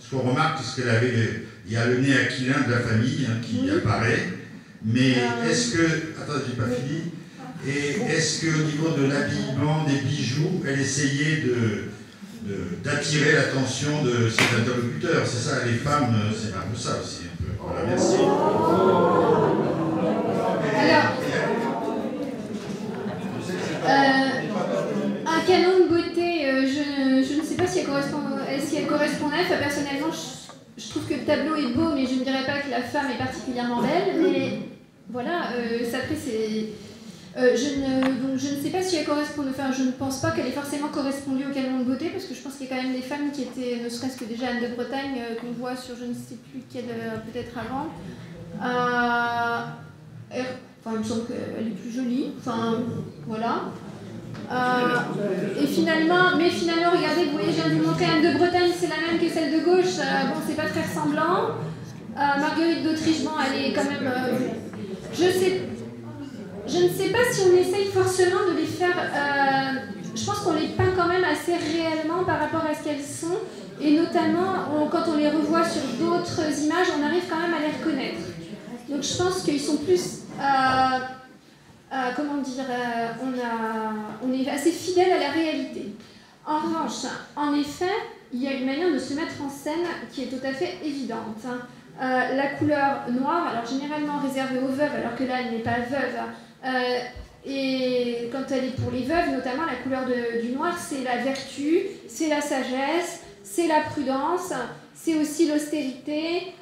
qu'on remarque, c'est qu'elle avait, il y a le nez aquilin de la famille qui apparaît, mais est-ce que, attends, j'ai pas fini, et est-ce qu'au niveau de l'habillement, des bijoux, elle essayait d'attirer l'attention de ses interlocuteurs? C'est ça, les femmes, c'est un peu ça aussi, un peu. Voilà, merci. Un canon de beauté, je ne sais pas si elle correspondait. Enfin, personnellement, je trouve que le tableau est beau, mais je ne dirais pas que la femme est particulièrement belle. Mais voilà, ça fait c'est. Donc je ne sais pas si elle correspond. Enfin, je ne pense pas qu'elle ait forcément correspondu au canon de beauté, parce que je pense qu'il y a quand même des femmes qui étaient, ne serait-ce que déjà Anne de Bretagne, qu'on voit sur je ne sais plus quelle, peut-être avant. Enfin, il me semble qu'elle est plus jolie. Enfin, voilà. Et finalement, regardez, vous voyez, je viens de vous montrer Anne de Bretagne, c'est la même que celle de gauche. Bon, c'est pas très ressemblant. Marguerite d'Autriche, bon, elle est quand même. Je ne sais pas si on essaye forcément de les faire. Je pense qu'on les peint quand même assez réellement par rapport à ce qu'elles sont. Et notamment, quand on les revoit sur d'autres images, on arrive quand même à les reconnaître. Donc je pense qu'ils sont plus. Comment dire, on est assez fidèle à la réalité. En revanche, en effet, il y a une manière de se mettre en scène qui est tout à fait évidente. La couleur noire, alors généralement réservée aux veuves, alors que là elle n'est pas veuve, et quand elle est pour les veuves, notamment la couleur du noir, c'est la vertu, c'est la sagesse, c'est la prudence, c'est aussi l'austérité.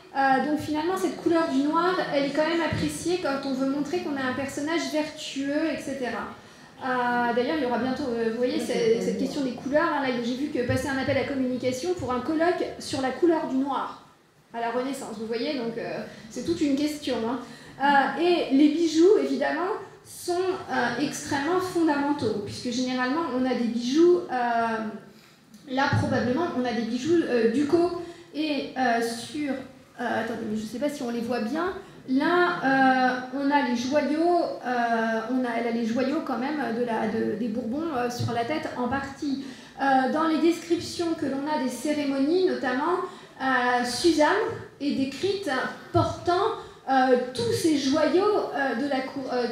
Donc finalement, cette couleur du noir, elle est quand même appréciée quand on veut montrer qu'on a un personnage vertueux, etc. D'ailleurs, il y aura bientôt, vous voyez, cette question des couleurs. Là, j'ai vu que passer un appel à communication pour un colloque sur la couleur du noir à la Renaissance, vous voyez, donc c'est toute une question. Et les bijoux, évidemment, sont extrêmement fondamentaux, puisque généralement, on a des bijoux, là, probablement, on a des bijoux ducaux, et sur... attendez, mais je ne sais pas si on les voit bien. Là, on a les joyaux, elle a les joyaux quand même des Bourbons sur la tête en partie. Dans les descriptions que l'on a des cérémonies, notamment, Suzanne est décrite portant tous ces joyaux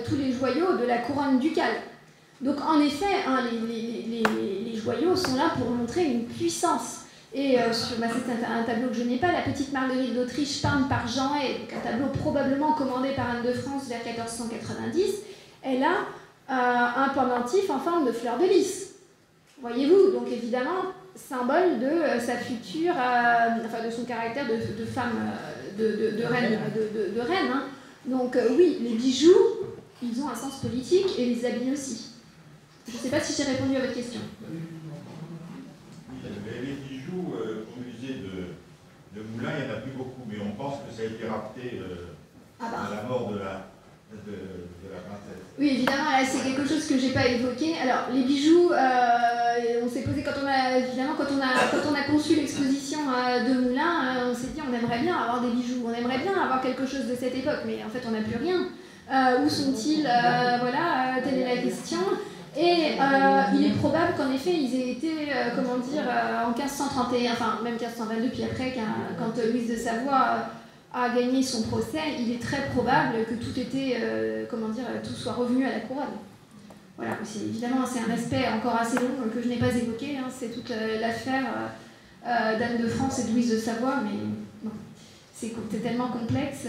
tous les joyaux de la couronne ducale. Donc en effet, les joyaux sont là pour montrer une puissance. Et c'est un tableau que je n'ai pas, la petite Marguerite d'Autriche peinte par Jean Hay, donc un tableau probablement commandé par Anne de France vers 1490, elle a un pendentif en forme de fleur de lys. Voyez-vous, donc évidemment, symbole de sa future, enfin de son caractère de femme, de reine. Hein. Donc oui, les bijoux, ils ont un sens politique et les habits aussi. Je ne sais pas si j'ai répondu à votre question. Les bijoux au musée de Moulins, il n'y en a plus beaucoup, mais on pense que ça a été rapté à la mort de la princesse. Oui, évidemment, là, c'est quelque chose que je n'ai pas évoqué. Alors, les bijoux, on s'est posé, quand on a conçu l'exposition de Moulins, on s'est dit on aimerait bien avoir des bijoux, on aimerait bien avoir quelque chose de cette époque, mais en fait, on n'a plus rien. Où sont-ils? Voilà, telle est la question. Et il est probable qu'en effet, ils aient été, en 1531, enfin même 1522, puis après, quand Louise de Savoie a gagné son procès, il est très probable que tout était, tout soit revenu à la couronne. Voilà, évidemment, c'est un aspect encore assez long que je n'ai pas évoqué, hein, c'est toute l'affaire d'Anne de France et de Louise de Savoie, mais bon, c'est tellement complexe.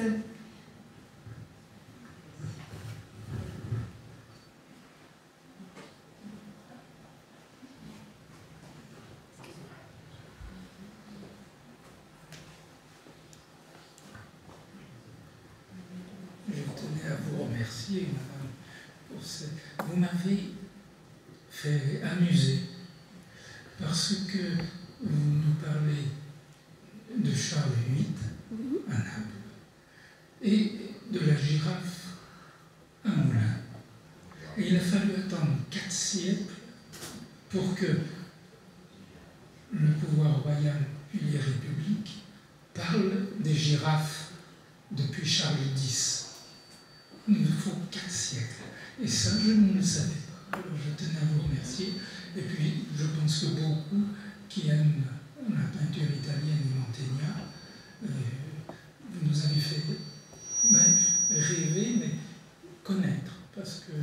remercier, madame, pour cette... Vous m'avez fait amuser, parce que vous nous parlez de Charles VIII à Naples et de la girafe à Moulins. Et il a fallu attendre 4 siècles pour que le pouvoir royal puis les républiques parlent des girafes depuis Charles X. Il nous faut 4 siècles. Et ça, je ne le savais pas. Alors je tenais à vous remercier. Et puis, je pense que beaucoup qui aiment la peinture italienne et Mantegna, vous nous avez fait rêver, mais connaître. Parce que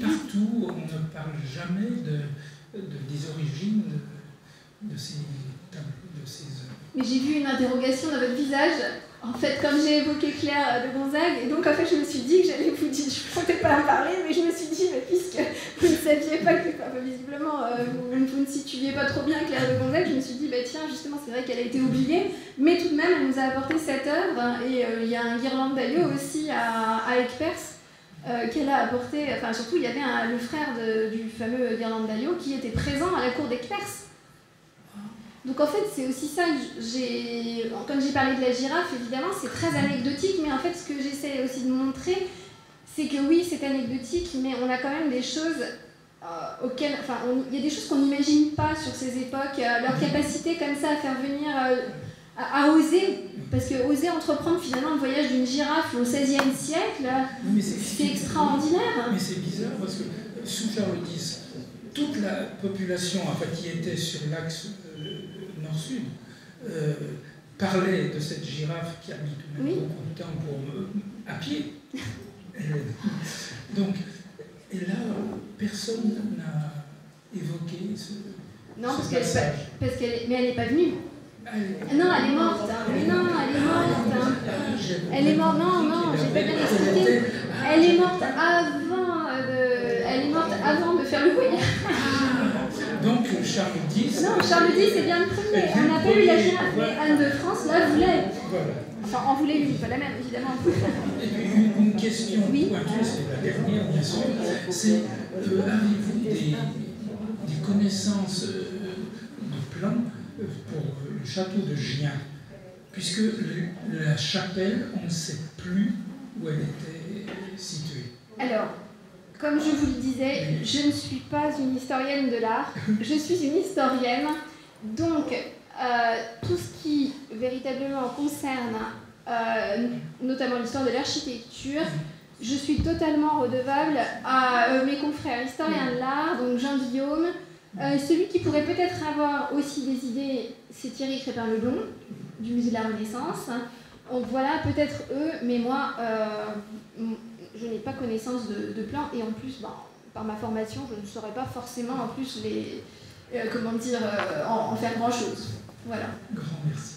partout, on ne parle jamais des origines de ces tableaux, de ces œuvres. Mais j'ai vu une interrogation dans votre visage, en fait, comme j'ai évoqué Claire de Gonzague, et donc en fait je me suis dit que j'allais vous dire, je ne comptais pas en parler, mais je me suis dit, mais puisque vous ne saviez pas que, enfin, visiblement, vous ne situiez pas trop bien Claire de Gonzague, je me suis dit, bah, tiens, justement, c'est vrai qu'elle a été oubliée, mais tout de même, elle nous a apporté cette œuvre, et il y a un Ghirlandaio aussi à Aix-Perse, qu'elle a apporté, enfin surtout il y avait le frère du fameux Ghirlandaio qui était présent à la cour d'Aix-Perse. Donc en fait c'est aussi ça que comme j'ai parlé de la girafe, évidemment c'est très anecdotique, mais en fait ce que j'essaie aussi de montrer, c'est que oui c'est anecdotique, mais on a quand même des choses auxquelles, enfin il y a des choses qu'on n'imagine pas sur ces époques, leur capacité comme ça à faire venir, à oser. Parce que oser entreprendre finalement le voyage d'une girafe au XVIe siècle, c'est extraordinaire. Mais c'est bizarre parce que sous Charles X, toute la population qui était sur l'axe nord-sud parlait de cette girafe qui a mis tout de même beaucoup de temps à pied. Donc, et là, personne n'a évoqué ce passage. Mais elle n'est pas venue. Non, elle est morte. Mais non, elle est morte. Elle est morte. Non, j'ai pas bien expliqué. Elle est morte avant de faire le voyage. Donc Charles X. Non, Charles X c'est bien le premier. On n'a pas eu la girafe, mais Anne de France la voulait. Enfin, en voulait une, pas la même, évidemment. Et puis une question pointueuse, c'est la dernière, bien sûr. C'est avez-vous des connaissances de plans pour le château de Gien, puisque la chapelle, on ne sait plus où elle était située. Alors, comme je vous le disais, je ne suis pas une historienne de l'art, je suis une historienne, donc tout ce qui véritablement concerne notamment l'histoire de l'architecture, je suis totalement redevable à mes confrères historiens de l'art, donc Jean-Guillaume. Celui qui pourrait peut-être avoir aussi des idées, c'est Thierry Crépin-Leblond, du Musée de la Renaissance. Donc voilà, peut-être eux, mais moi, je n'ai pas connaissance de plans, et en plus, par ma formation, je ne saurais pas forcément en plus en faire grand-chose. Voilà. Grand merci.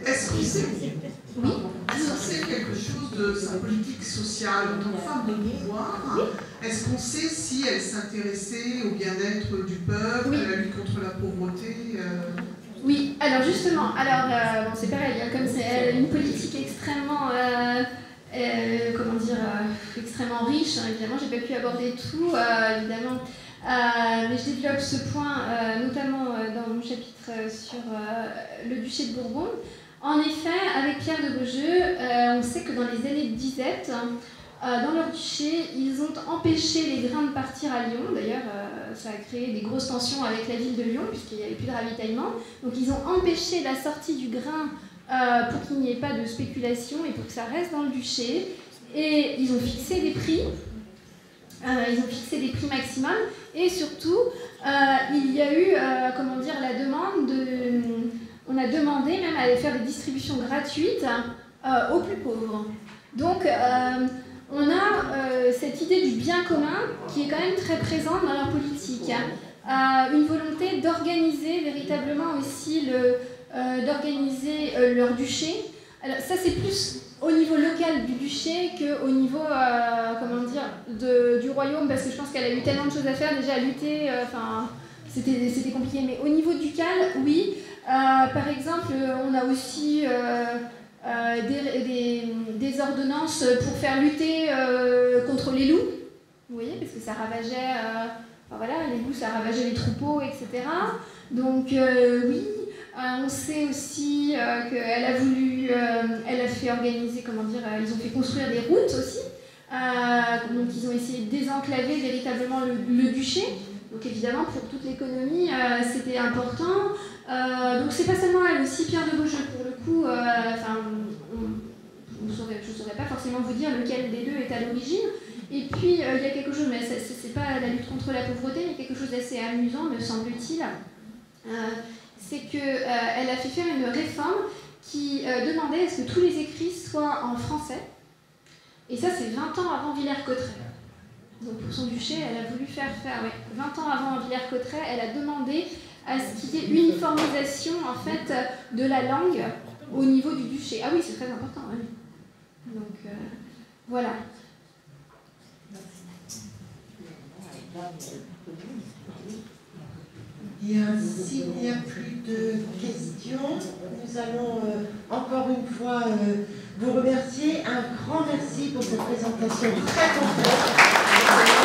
Est-ce qu'on sait quelque chose de sa politique sociale en tant que femme de pouvoir? Est-ce qu'on sait si elle s'intéressait au bien-être du peuple, à la lutte contre la pauvreté? Oui, alors justement, c'est pareil, comme c'est une politique extrêmement, extrêmement riche, hein, évidemment, j'ai pas pu aborder tout, évidemment. Mais je développe ce point notamment dans mon chapitre sur le duché de Bourbon. En effet, avec Pierre de Beaujeu, on sait que dans les années de disette, dans leur duché, ils ont empêché les grains de partir à Lyon. D'ailleurs, ça a créé des grosses tensions avec la ville de Lyon, puisqu'il n'y avait plus de ravitaillement. Donc ils ont empêché la sortie du grain pour qu'il n'y ait pas de spéculation et pour que ça reste dans le duché. Et ils ont fixé des prix. Maximum, et surtout il y a eu la demande on a demandé même à aller faire des distributions gratuites aux plus pauvres. Donc on a cette idée du bien commun qui est quand même très présente dans leur politique. Une volonté d'organiser véritablement aussi leur duché Alors ça c'est plus au niveau local du duché qu'au niveau comment dire, du royaume, parce que je pense qu'elle a eu tellement de choses à faire déjà à lutter, c'était compliqué, mais au niveau ducal, oui. Par exemple, on a aussi des ordonnances pour faire lutter contre les loups, vous voyez, parce que ça ravageait, voilà, les loups ça ravageait les troupeaux, etc. Donc oui. On sait aussi qu'elle a voulu, elle a fait organiser, comment dire, ils ont fait construire des routes aussi. Donc ils ont essayé de désenclaver véritablement le duché. Donc évidemment pour toute l'économie c'était important. Donc c'est pas seulement elle aussi, Pierre de Beaujeu pour le coup. Je ne saurais pas forcément vous dire lequel des deux est à l'origine. Et puis il y a quelque chose, mais c'est pas la lutte contre la pauvreté, mais quelque chose d'assez amusant me semble-t-il. C'est qu'elle a fait faire une réforme qui demandait à ce que tous les écrits soient en français. Et ça, c'est 20 ans avant Villers-Cotterêts. Donc pour son duché, elle a voulu faire 20 ans avant Villers-Cotterêts, elle a demandé à ce qu'il y ait uniformisation en fait, de la langue au niveau du duché. Ah oui, c'est très important. Oui. Donc voilà. Bien, s'il n'y a plus de questions, nous allons encore une fois vous remercier. Un grand merci pour cette présentation très complète.